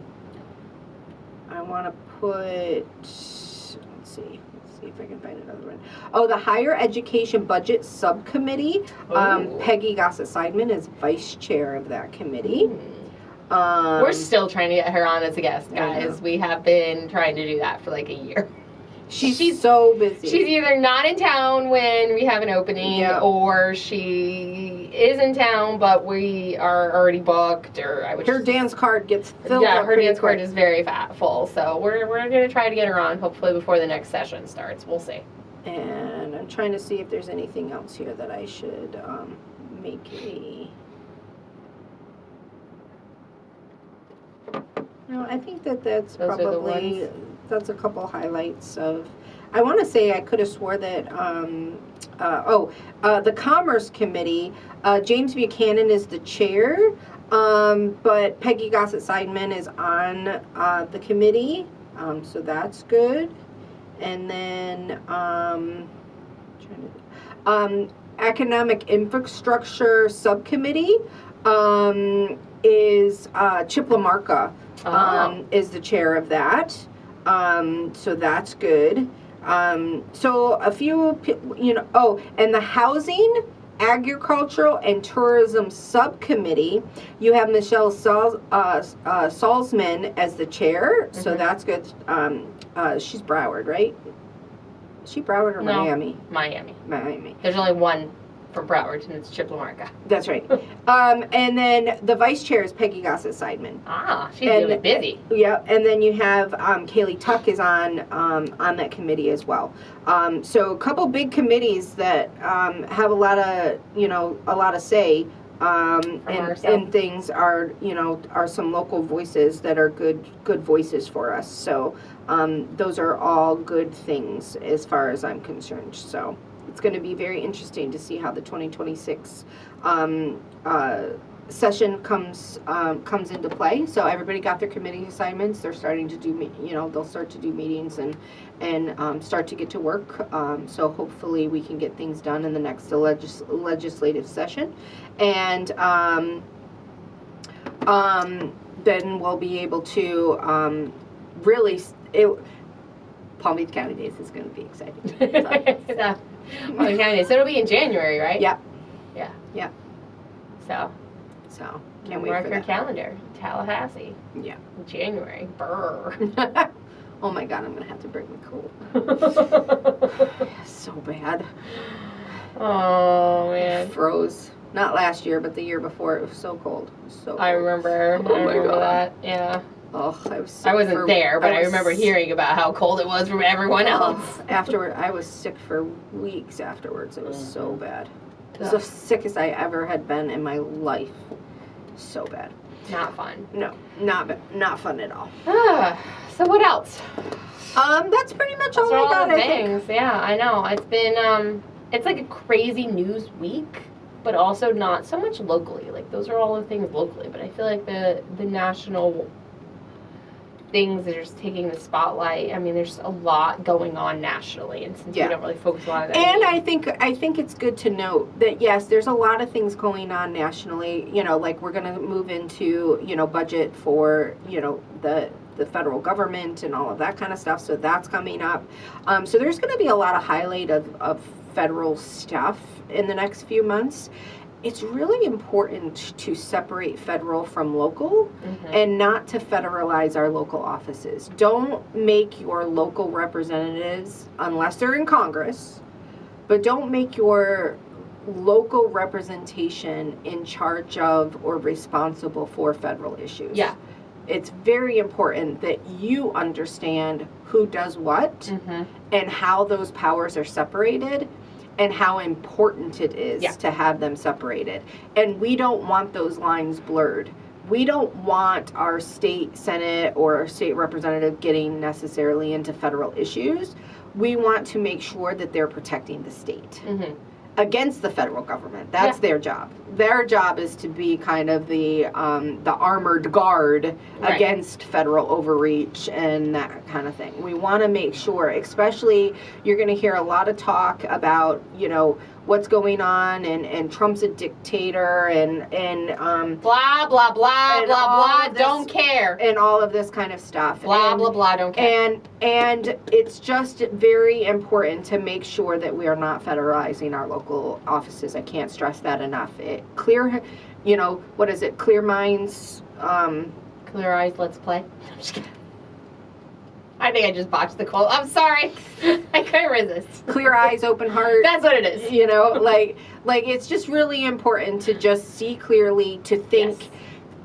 want to put, let's see if I can find another one. Oh, the Higher Education Budget Subcommittee. Peggy Gossett-Seidman is vice chair of that committee. We're still trying to get her on as a guest, guys. We have been trying to do that for like a year. She's so busy. She's either not in town when we have an opening, or she is in town, but we are already booked. Or her dance card gets filled. Yeah, her dance card is very full. So we're gonna try to get her on, hopefully before the next session starts. We'll see. And I'm trying to see if there's anything else here that I should make a. No, I think that's probably, that's a couple highlights of, I want to say I could have swore that, the Commerce Committee, James Buchanan is the chair, but Peggy Gossett-Seidman is on the committee, so that's good. And then, Economic Infrastructure Subcommittee is Chip LaMarca. Is the chair of that. So that's good. So a few, and the Housing, Agricultural, and Tourism Subcommittee, you have Michelle Salzman as the chair, so that's good. She's Broward, right? Is she Broward or Miami? Miami. There's only one from Broward, and it's Chip LaMarca. That's right. And then the vice chair is Peggy Gossett-Seidman. She's really busy. Yeah, and then you have Kaylee Tuck is on that committee as well. So a couple big committees that have a lot of say. And things are some local voices that are good voices for us. So those are all good things as far as I'm concerned. So it's going to be very interesting to see how the 2026 session comes into play. So everybody got their committee assignments. They're starting to do, they'll start to do meetings and start to get to work. So hopefully we can get things done in the next legislative session, and then we'll be able to really. Palm Beach County Days is going to be exciting. Palm Beach County Days. So it'll be in January, right? Yeah. Yeah. So can't wait mark for your that. calendar. Tallahassee. Yeah. January. Brr. Oh my God, I'm going to have to bring my coat. So bad. Oh man. It froze. Not last year, but the year before. It was so cold. It was so cold. I remember. Oh my God. That. Yeah. Oh, I was sick. I wasn't there, but I remember hearing about how cold it was from everyone else. Afterward, I was sick for weeks afterwards. It was so bad. It was the sickest I ever had been in my life. So bad. Not fun. No, not fun at all. So what else? That's pretty much all I got, I think. Yeah, I know. It's been it's like a crazy news week. but also not so much locally. Like, those are all the things locally, but I feel like the national things that are just taking the spotlight. I mean, there's a lot going on nationally, and since we don't really focus a lot on that. And I think it's good to note that, yes, there's a lot of things going on nationally. You know, like we're going to move into, you know, budget for, you know, the federal government and all of that kind of stuff. So that's coming up. So there's going to be a lot of highlight of federal stuff in the next few months. It's really important to separate federal from local and not to federalize our local offices. Don't make your local representatives, unless they're in Congress, but don't make your local representation in charge of or responsible for federal issues. Yeah. It's very important that you understand who does what and how those powers are separated, and how important it is to have them separated. And we don't want those lines blurred. We don't want our state senate or our state representative getting necessarily into federal issues. We want to make sure that they're protecting the state against the federal government. That's their job. Their job is to be kind of the armored guard against federal overreach and that kind of thing. We want to make sure, especially, you're going to hear a lot of talk about, you know, what's going on, and Trump's a dictator, and blah blah blah and blah blah, this, don't care, and all of this kind of stuff. Blah blah blah, don't care. And it's just very important to make sure that we are not federalizing our local offices. I can't stress that enough. Clear, you know, what is it? Clear minds. Clear eyes, let's play. I'm just kidding. I think I just botched the quote. I'm sorry. I couldn't resist. Clear eyes, open heart. That's what it is. You know, like it's just really important to just see clearly, to think,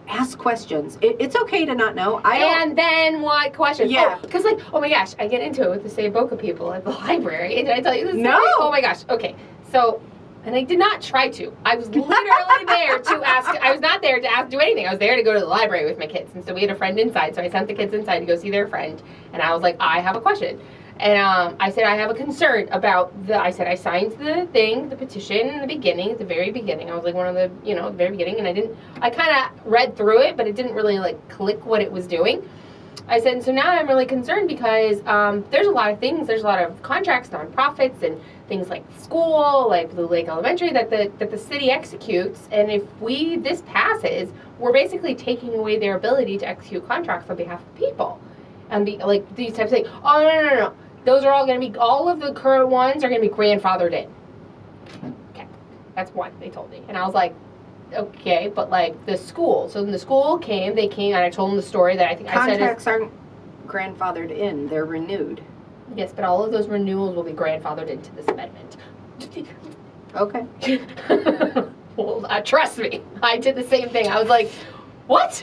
ask questions. It's okay to not know. And then what questions? Yeah. Because, oh my gosh, I get into it with the Save Boca people at the library. Did I tell you this? No. Story? Oh my gosh. Okay. So, and I did not try to. I was literally there to ask. I was not there to do anything. I was there to go to the library with my kids. And so we had a friend inside. So I sent the kids inside to go see their friend. And I was like, I have a question. And I said, I have a concern about I said, I signed the petition in the beginning, at the very beginning. I was like one of the, the very beginning. And I kind of read through it, but it didn't really click what it was doing. I said, so now I'm really concerned because there's a lot of things. There's a lot of contracts, nonprofits, and things like school, like Blue Lake Elementary, that the city executes. And if this passes, we're basically taking away their ability to execute contracts on behalf of people. And these types of things. Oh, no. Those are all going to be, all of the current ones are going to be grandfathered in. Okay. That's one, they told me. And I was like, okay, but the school. So when the school came, and I told them the story that I think contracts aren't grandfathered in, they're renewed. Yes, but all of those renewals will be grandfathered into this amendment. Okay. Well, trust me, I did the same thing. I was like, what?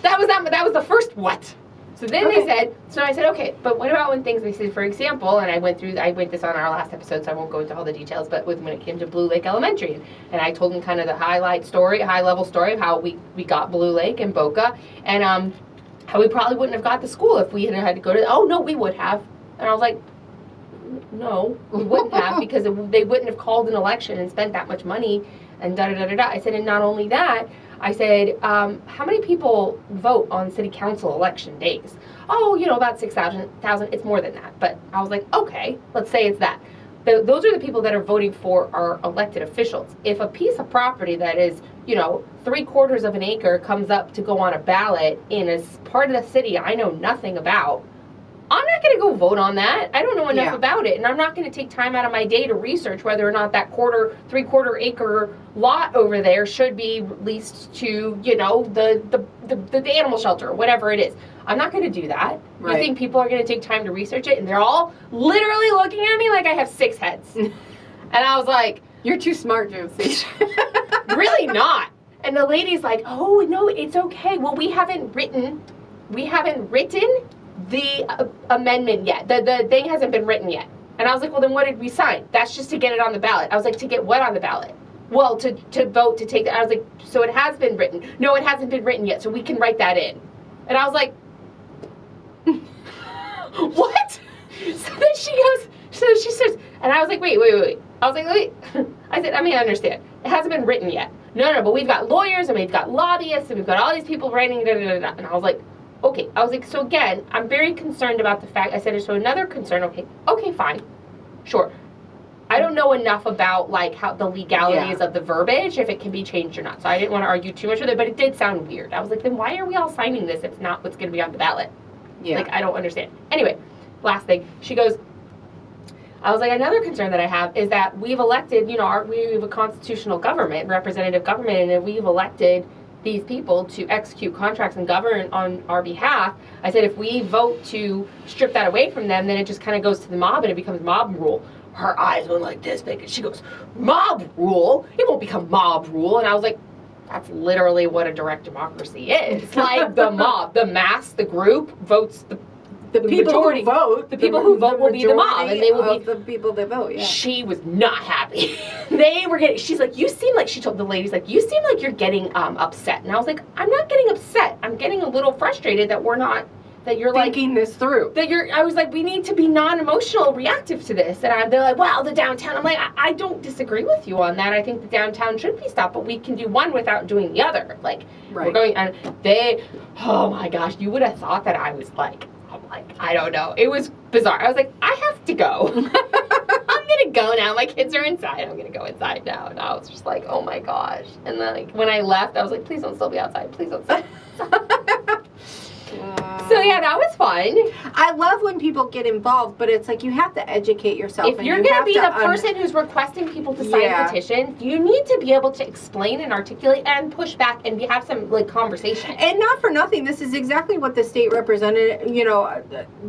That was the first what? So then they said, so I said, okay, but what about when things, they said, for example, and I went this on our last episode, so I won't go into all the details, but when it came to Blue Lake Elementary, and I told them kind of the high-level story of how we got Blue Lake and Boca, and how we probably wouldn't have got the school if we had to go to, oh, no, we would have. And I was like, no, we wouldn't have, because they wouldn't have called an election and spent that much money, and da-da-da-da-da. I said, and not only that, I said, how many people vote on city council election days? Oh, about 6,000. It's more than that. But I was like, okay, let's say it's that. Those are the people that are voting for our elected officials. If a piece of property that is, 3/4 of an acre comes up to go on a ballot in a part of the city I know nothing about, I'm not going to go vote on that. I don't know enough about it, and I'm not going to take time out of my day to research whether or not that 3/4 acre lot over there should be leased to, the animal shelter or whatever it is. I'm not going to do that. Right. You think people are going to take time to research it, and they're all literally looking at me like I have 6 heads. And I was like, you're too smart, Josie. Really not. And the lady's like, oh, no, it's okay. Well, we haven't written the amendment yet. The thing hasn't been written yet. And I was like, well, then what did we sign? That's just to get it on the ballot. I was like, to get what on the ballot? Well, to vote to take that. I was like, so it has been written. No, it hasn't been written yet, so we can write that in. And I was like, what? So then she says, and I was like, wait. I was like, wait. I said, I mean, I understand. It hasn't been written yet. No, but we've got lawyers, and we've got lobbyists, and we've got all these people writing, da-da-da-da. And I was like, okay. I was like, so again, I'm very concerned about the fact, I said, so another concern, okay, fine. Sure. I don't know enough about, like, how the legalities of the verbiage, if it can be changed or not. So I didn't want to argue too much with it, but it did sound weird. I was like, then why are we all signing this if it's not what's going to be on the ballot? Yeah. Like, I don't understand. Anyway, last thing. She goes, I was like, another concern that I have is that we've elected, we have a constitutional government, representative government, and we've elected these people to execute contracts and govern on our behalf. I said, if we vote to strip that away from them, then it just kind of goes to the mob and it becomes mob rule. Her eyes went like this big, and she goes, mob rule? It won't become mob rule. And I was like, that's literally what a direct democracy is. Like the mob, the mass, the group votes the people majority. Who vote. The people who vote will be the mob, and they will be the people that vote. Yeah. She was not happy. They were getting. She's like, you seem like. She told the ladies, like, you seem like you're getting upset. And I was like, I'm not getting upset. I'm getting a little frustrated that we're not. That you're thinking this through. I was like, we need to be non-emotional, reactive to this. And they're like, well, the downtown. I'm like, I don't disagree with you on that. I think the downtown should be stopped, but we can do one without doing the other. Like, we're going, and oh my gosh, you would have thought that I was like, I don't know. It was bizarre. I was like, I have to go. I'm going to go now. My kids are inside. I'm going to go inside now. And I was just like, oh my gosh. And then like, when I left, I was like, please don't still be outside. Please don't stay outside. So yeah, that was fun. I love when people get involved, but it's like you have to educate yourself. If you're going to be the person who's requesting people to sign petitions, you need to be able to explain and articulate and push back and have some like conversation. And not for nothing, this is exactly what the state representative,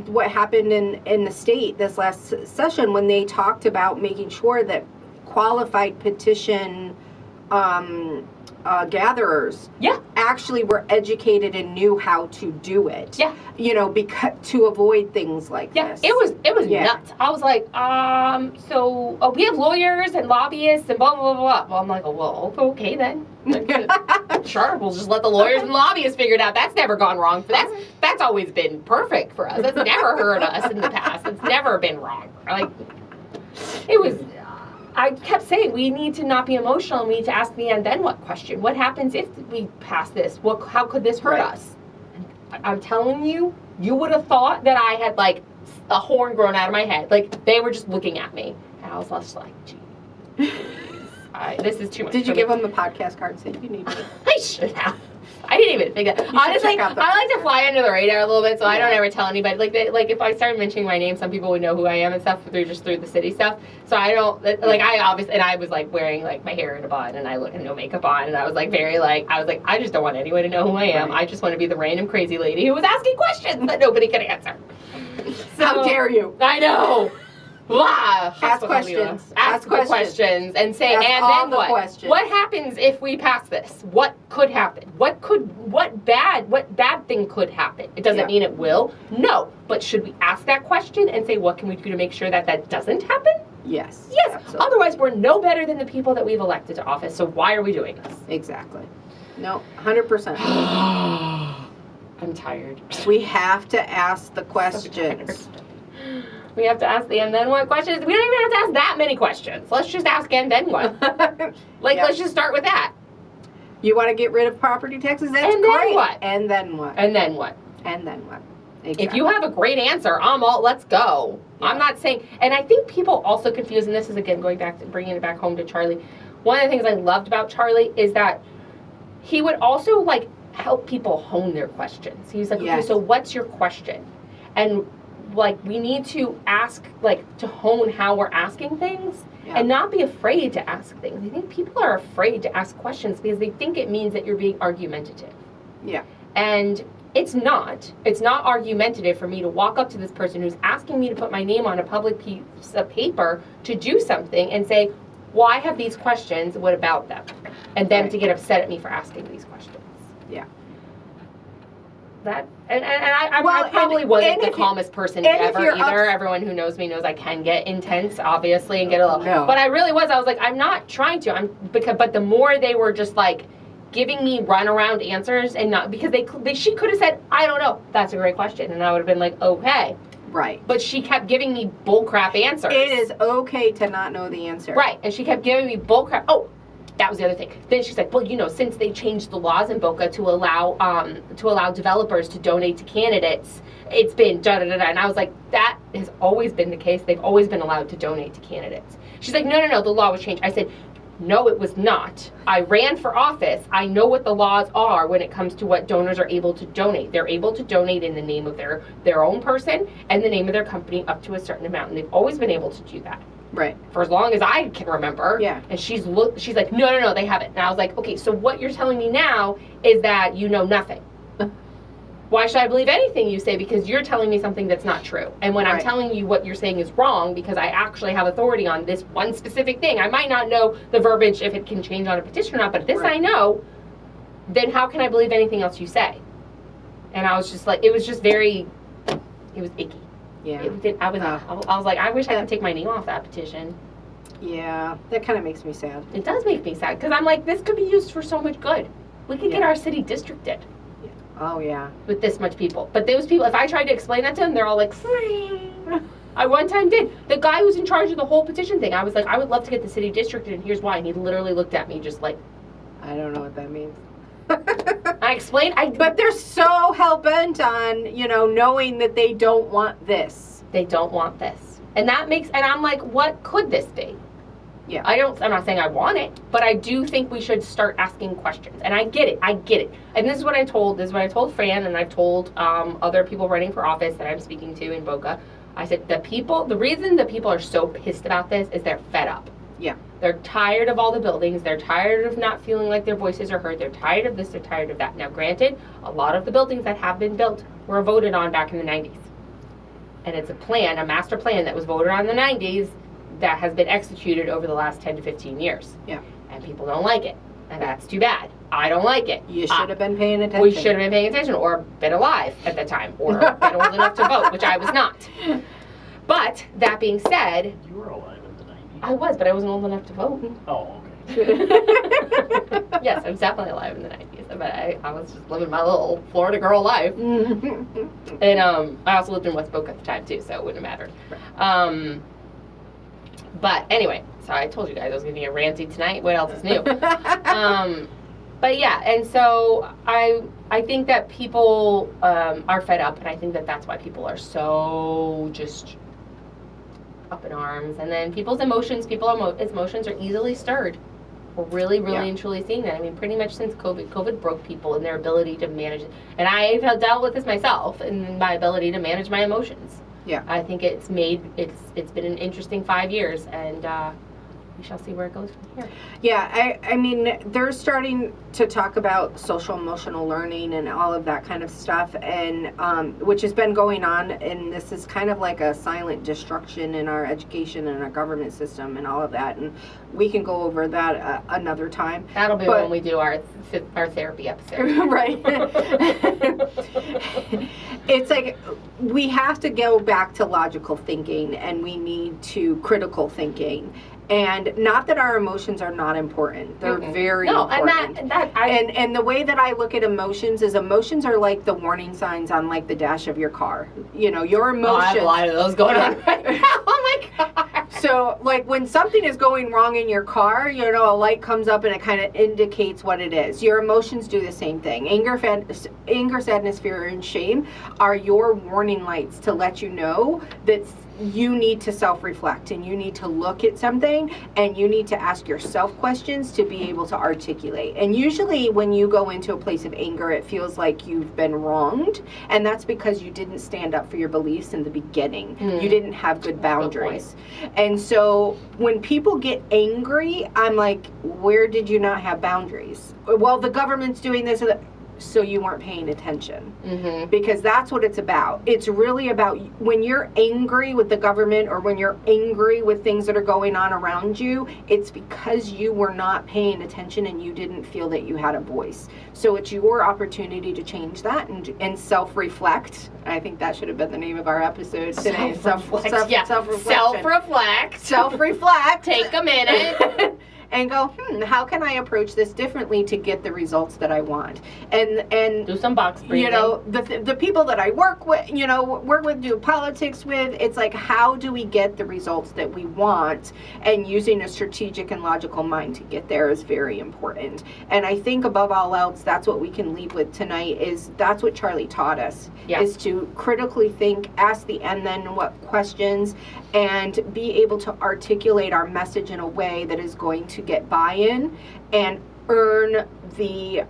what happened in the state this last session when they talked about making sure that qualified petition gatherers actually were educated and knew how to do it. Yeah. Because to avoid things like this. It was nuts. I was like, so we have lawyers and lobbyists and blah, blah, blah, blah. Well, I'm like, oh, well, okay then. Sure, we'll just let the lawyers and lobbyists figure it out. That's never gone wrong. That's always been perfect for us. That's never hurt us in the past. It's never been wrong. Like, it was... I kept saying we need to not be emotional and we need to ask the and then what question. What happens if we pass this? How could this hurt us? I'm telling you, you would have thought that I had like a horn grown out of my head. Like they were just looking at me. And I was just like, gee, this is too much. Did you give them the podcast card and say you need me? I should have. I didn't even think that. Honestly, I like to fly under the radar a little bit, so I don't ever tell anybody. Like if I started mentioning my name, some people would know who I am and stuff through the city stuff. So I don't I was like wearing like my hair in a bun and no makeup on, and I was like I just don't want anyone to know who I am. Right. I just want to be the random crazy lady who was asking questions that nobody could answer. So, how dare you? I know. Blah. Ask questions. Ask questions and say, ask and then what? Questions. What happens if we pass this? What could happen? What bad thing could happen? It doesn't mean it will. No. But should we ask that question and say, what can we do to make sure that doesn't happen? Yes. Yes. Absolutely. Otherwise, we're no better than the people that we've elected to office. So why are we doing this? Exactly. No, 100%. I'm tired. We have to ask the questions. We have to ask the and then what questions. We don't even have to ask that many questions. Let's just ask and then what. Let's just start with that. You want to get rid of property taxes? That's and great. Then what? And then what? And then what? And then what? Exactly. If you have a great answer, let's go. Yeah. I'm not saying, and I think people also confuse, and this is again going back to bringing it back home to Charlie. One of the things I loved about Charlie is that he would also like help people hone their questions. He was like, okay, so what's your question? And like we need to ask, like to hone how we're asking things and not be afraid to ask things. I think people are afraid to ask questions because they think it means that you're being argumentative. Yeah. And it's not argumentative for me to walk up to this person who's asking me to put my name on a public piece of paper to do something and say, well, I have these questions, what about them? And them to get upset at me for asking these questions. Yeah. I probably wasn't the calmest person ever either. Everyone who knows me knows I can get intense, obviously, and get a little. No. But I really was. I was like, I'm not trying to. But the more they were just like giving me runaround answers and not because she could have said, I don't know. That's a great question, and I would have been like, okay. Right. But she kept giving me bullcrap answers. It is okay to not know the answer. Right, and she kept giving me bullcrap. Oh, that was the other thing. Then she's like, well, you know, since they changed the laws in Boca to allow developers to donate to candidates, it's been da-da-da-da. And I was like, that has always been the case. They've always been allowed to donate to candidates. She's like, no, the law was changed. I said, no, it was not. I ran for office. I know what the laws are when it comes to what donors are able to donate. They're able to donate in the name of their own person and the name of their company up to a certain amount. And they've always been able to do that. Right. For as long as I can remember. Yeah. And she's like, no, they haven't. And I was like, okay, so what you're telling me now is that you know nothing. Why should I believe anything you say? Because you're telling me something that's not true. And when I'm telling you what you're saying is wrong, because I actually have authority on this one specific thing, I might not know the verbiage if it can change on a petition or not, but this I know, then how can I believe anything else you say? And I was just like, it was icky. Yeah. I was like, I wish I could take my name off that petition. Yeah, that kind of makes me sad. It does make me sad, because I'm like, this could be used for so much good. We could get our city districted. Oh, yeah. With this much people. But those people, if I tried to explain that to them, they're all like, I one time did. The guy who's in charge of the whole petition thing, I was like, I would love to get the city districted, and here's why. And he literally looked at me just like, I don't know what that means. I explained. But they're so hell-bent on, knowing that they don't want this. They don't want this. And I'm like, what could this be? Yeah. I'm not saying I want it, but I do think we should start asking questions. And I get it. And this is what I told Fran, and I've told other people running for office that I'm speaking to in Boca. I said, the reason that people are so pissed about this is they're fed up. Yeah. They're tired of all the buildings. They're tired of not feeling like their voices are heard. They're tired of this. They're tired of that. Now, granted, a lot of the buildings that have been built were voted on back in the 90s. And it's a master plan that was voted on in the 90s that has been executed over the last 10 to 15 years. Yeah. And people don't like it. And that's too bad. I don't like it. You should have been paying attention. We should have been paying attention, or been alive at the time, or been old enough to vote, which I was not. But, that being said... You were alive in the 90s. I was, but I wasn't old enough to vote. Oh, okay. Yes, I was definitely alive in the 90s. But I was just living my little Florida girl life. And I also lived in West Boca at the time, too, so it wouldn't have mattered. But anyway, so I told you guys I was going to get ranty tonight. What else is new? But yeah, and so I think that people are fed up, and I think that that's why people are so just up in arms. And then people's emotions are easily stirred. We're really and truly seeing that. I mean, pretty much since COVID broke people in their ability to manage it. And I've dealt with this myself in my ability to manage my emotions. Yeah. I think it's been an interesting 5 years, and we shall see where it goes from here. Yeah, I mean, they're starting to talk about social emotional learning and all of that kind of stuff, and which has been going on, and this is kind of like a silent destruction in our education and our government system and all of that, and we can go over that another time. That'll be when we do our therapy episode. Right. It's like we have to go back to logical thinking, and we need to critical thinking. And not that our emotions are not important. They're very important. And the way that I look at emotions is emotions are like the warning signs on like the dash of your car. Your emotions. I have a lot of those going on right now. Oh my God. So like when something is going wrong in your car, a light comes up and it kind of indicates what it is. Your emotions do the same thing. Anger, sadness, fear, and shame are your warning lights to let you know that you need to self-reflect, and you need to look at something, and you need to ask yourself questions to be able to articulate. And usually when you go into a place of anger, it feels like you've been wronged, and that's because you didn't stand up for your beliefs in the beginning. You didn't have good boundaries. And so when people get angry, I'm like, where did you not have boundaries? Well, the government's doing this and that. So you weren't paying attention. Because that's what it's about. It's really about when you're angry with the government, or when you're angry with things that are going on around you, it's because you were not paying attention and you didn't feel that you had a voice. So it's your opportunity to change that and self-reflect. I think that should have been the name of our episode today. Self-reflect. Self-reflect. Self-reflect. Take a minute. and go, how can I approach this differently to get the results that I want? And do some box breathing. You know, the people that I work with, do politics with, it's like, how do we get the results that we want? And using a strategic and logical mind to get there is very important. And I think above all else, that's what we can leave with tonight, is that's what Charlie taught us, is to critically think, ask the and then what questions, and be able to articulate our message in a way that is going to get buy-in and earn the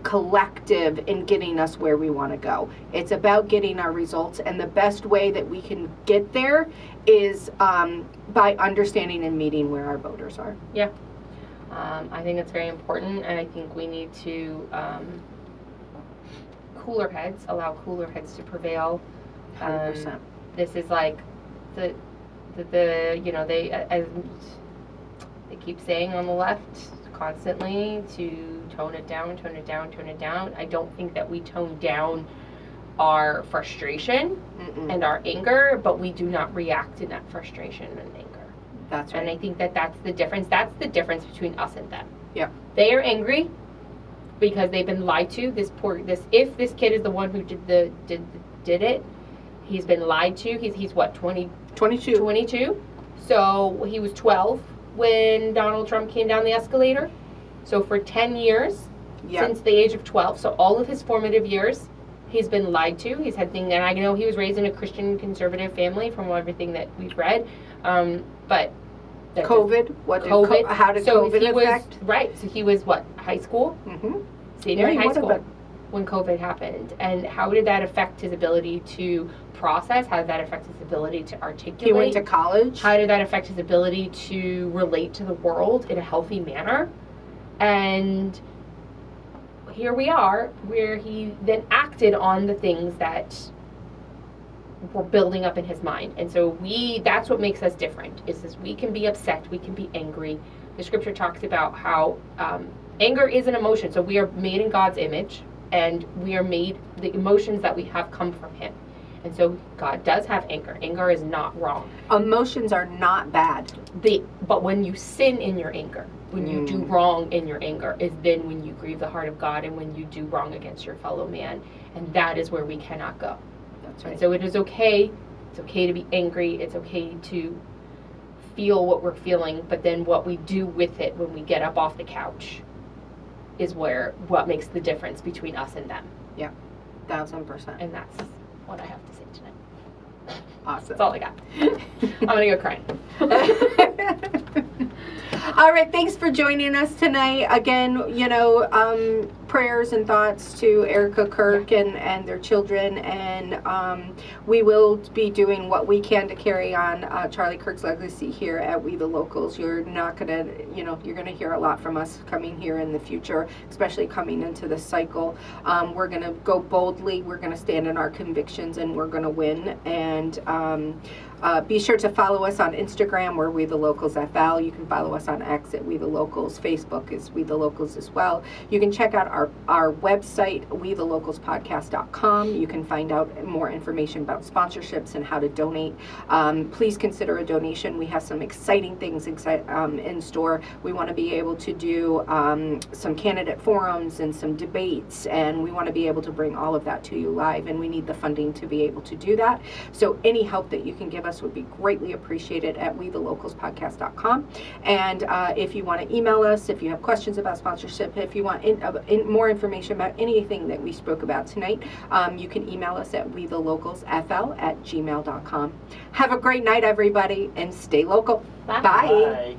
collective in getting us where we want to go. It's about getting our results, and the best way that we can get there is by understanding and meeting where our voters are. Yeah. I think it's very important, and I think we need to allow cooler heads to prevail. 100%. This is like they keep saying on the left constantly to tone it down. I don't think that we tone down our frustration and our anger, but we do not react in that frustration and anger. That's right. And I think that that's the difference. That's the difference between us and them. Yeah. They are angry because they've been lied to. If this kid is the one who did it, he's been lied to. He's what, 22. 22. So he was 12 when Donald Trump came down the escalator. So for 10 years, since the age of 12, so all of his formative years, he's been lied to. He's had things, and I know he was raised in a Christian conservative family from everything that we've read. But COVID, how did COVID affect? Right, so he was what, high school? Senior in high school when COVID happened. And how did that affect his ability to process? How did that affect his ability to articulate? He went to college. How did that affect his ability to relate to the world in a healthy manner? And here we are, where he then acted on the things that were building up in his mind. And so that's what makes us different, is we can be upset, we can be angry. The scripture talks about how anger is an emotion. So we are made in God's image, and we are made, the emotions that we have come from him. And so God does have anger. Anger is not wrong. Emotions are not bad. But when you sin in your anger, when you do wrong in your anger, is then when you grieve the heart of God, and when you do wrong against your fellow man. And that is where we cannot go. That's right. And so it is okay. It's okay to be angry. It's okay to feel what we're feeling. But then what we do with it when we get up off the couch is what makes the difference between us and them. Yeah, 1000%. And that's what I have to say tonight. Awesome. That's all I got. I'm going to go crying. All right, thanks for joining us tonight. Again, prayers and thoughts to Erica Kirk and their children, and we will be doing what we can to carry on Charlie Kirk's legacy here at We the Locals. You're not gonna, you're gonna hear a lot from us coming here in the future, especially coming into this cycle. We're gonna go boldly. We're gonna stand in our convictions, and we're gonna win. And be sure to follow us on Instagram. We're We the Locals FL. You can follow us on X at We the Locals. Facebook is We the Locals as well. You can check out our website, WeTheLocalsPodcast.com. You can find out more information about sponsorships and how to donate. Please consider a donation. We have some exciting things in store. We want to be able to do some candidate forums and some debates, and we want to be able to bring all of that to you live, and we need the funding to be able to do that. So any help that you can give us would be greatly appreciated at WeTheLocalsPodcast.com. And if you want to email us, if you have questions about sponsorship, if you want more information about anything that we spoke about tonight, you can email us at WeTheLocalsFL@gmail.com. Have a great night, everybody, and stay local. Bye. Bye.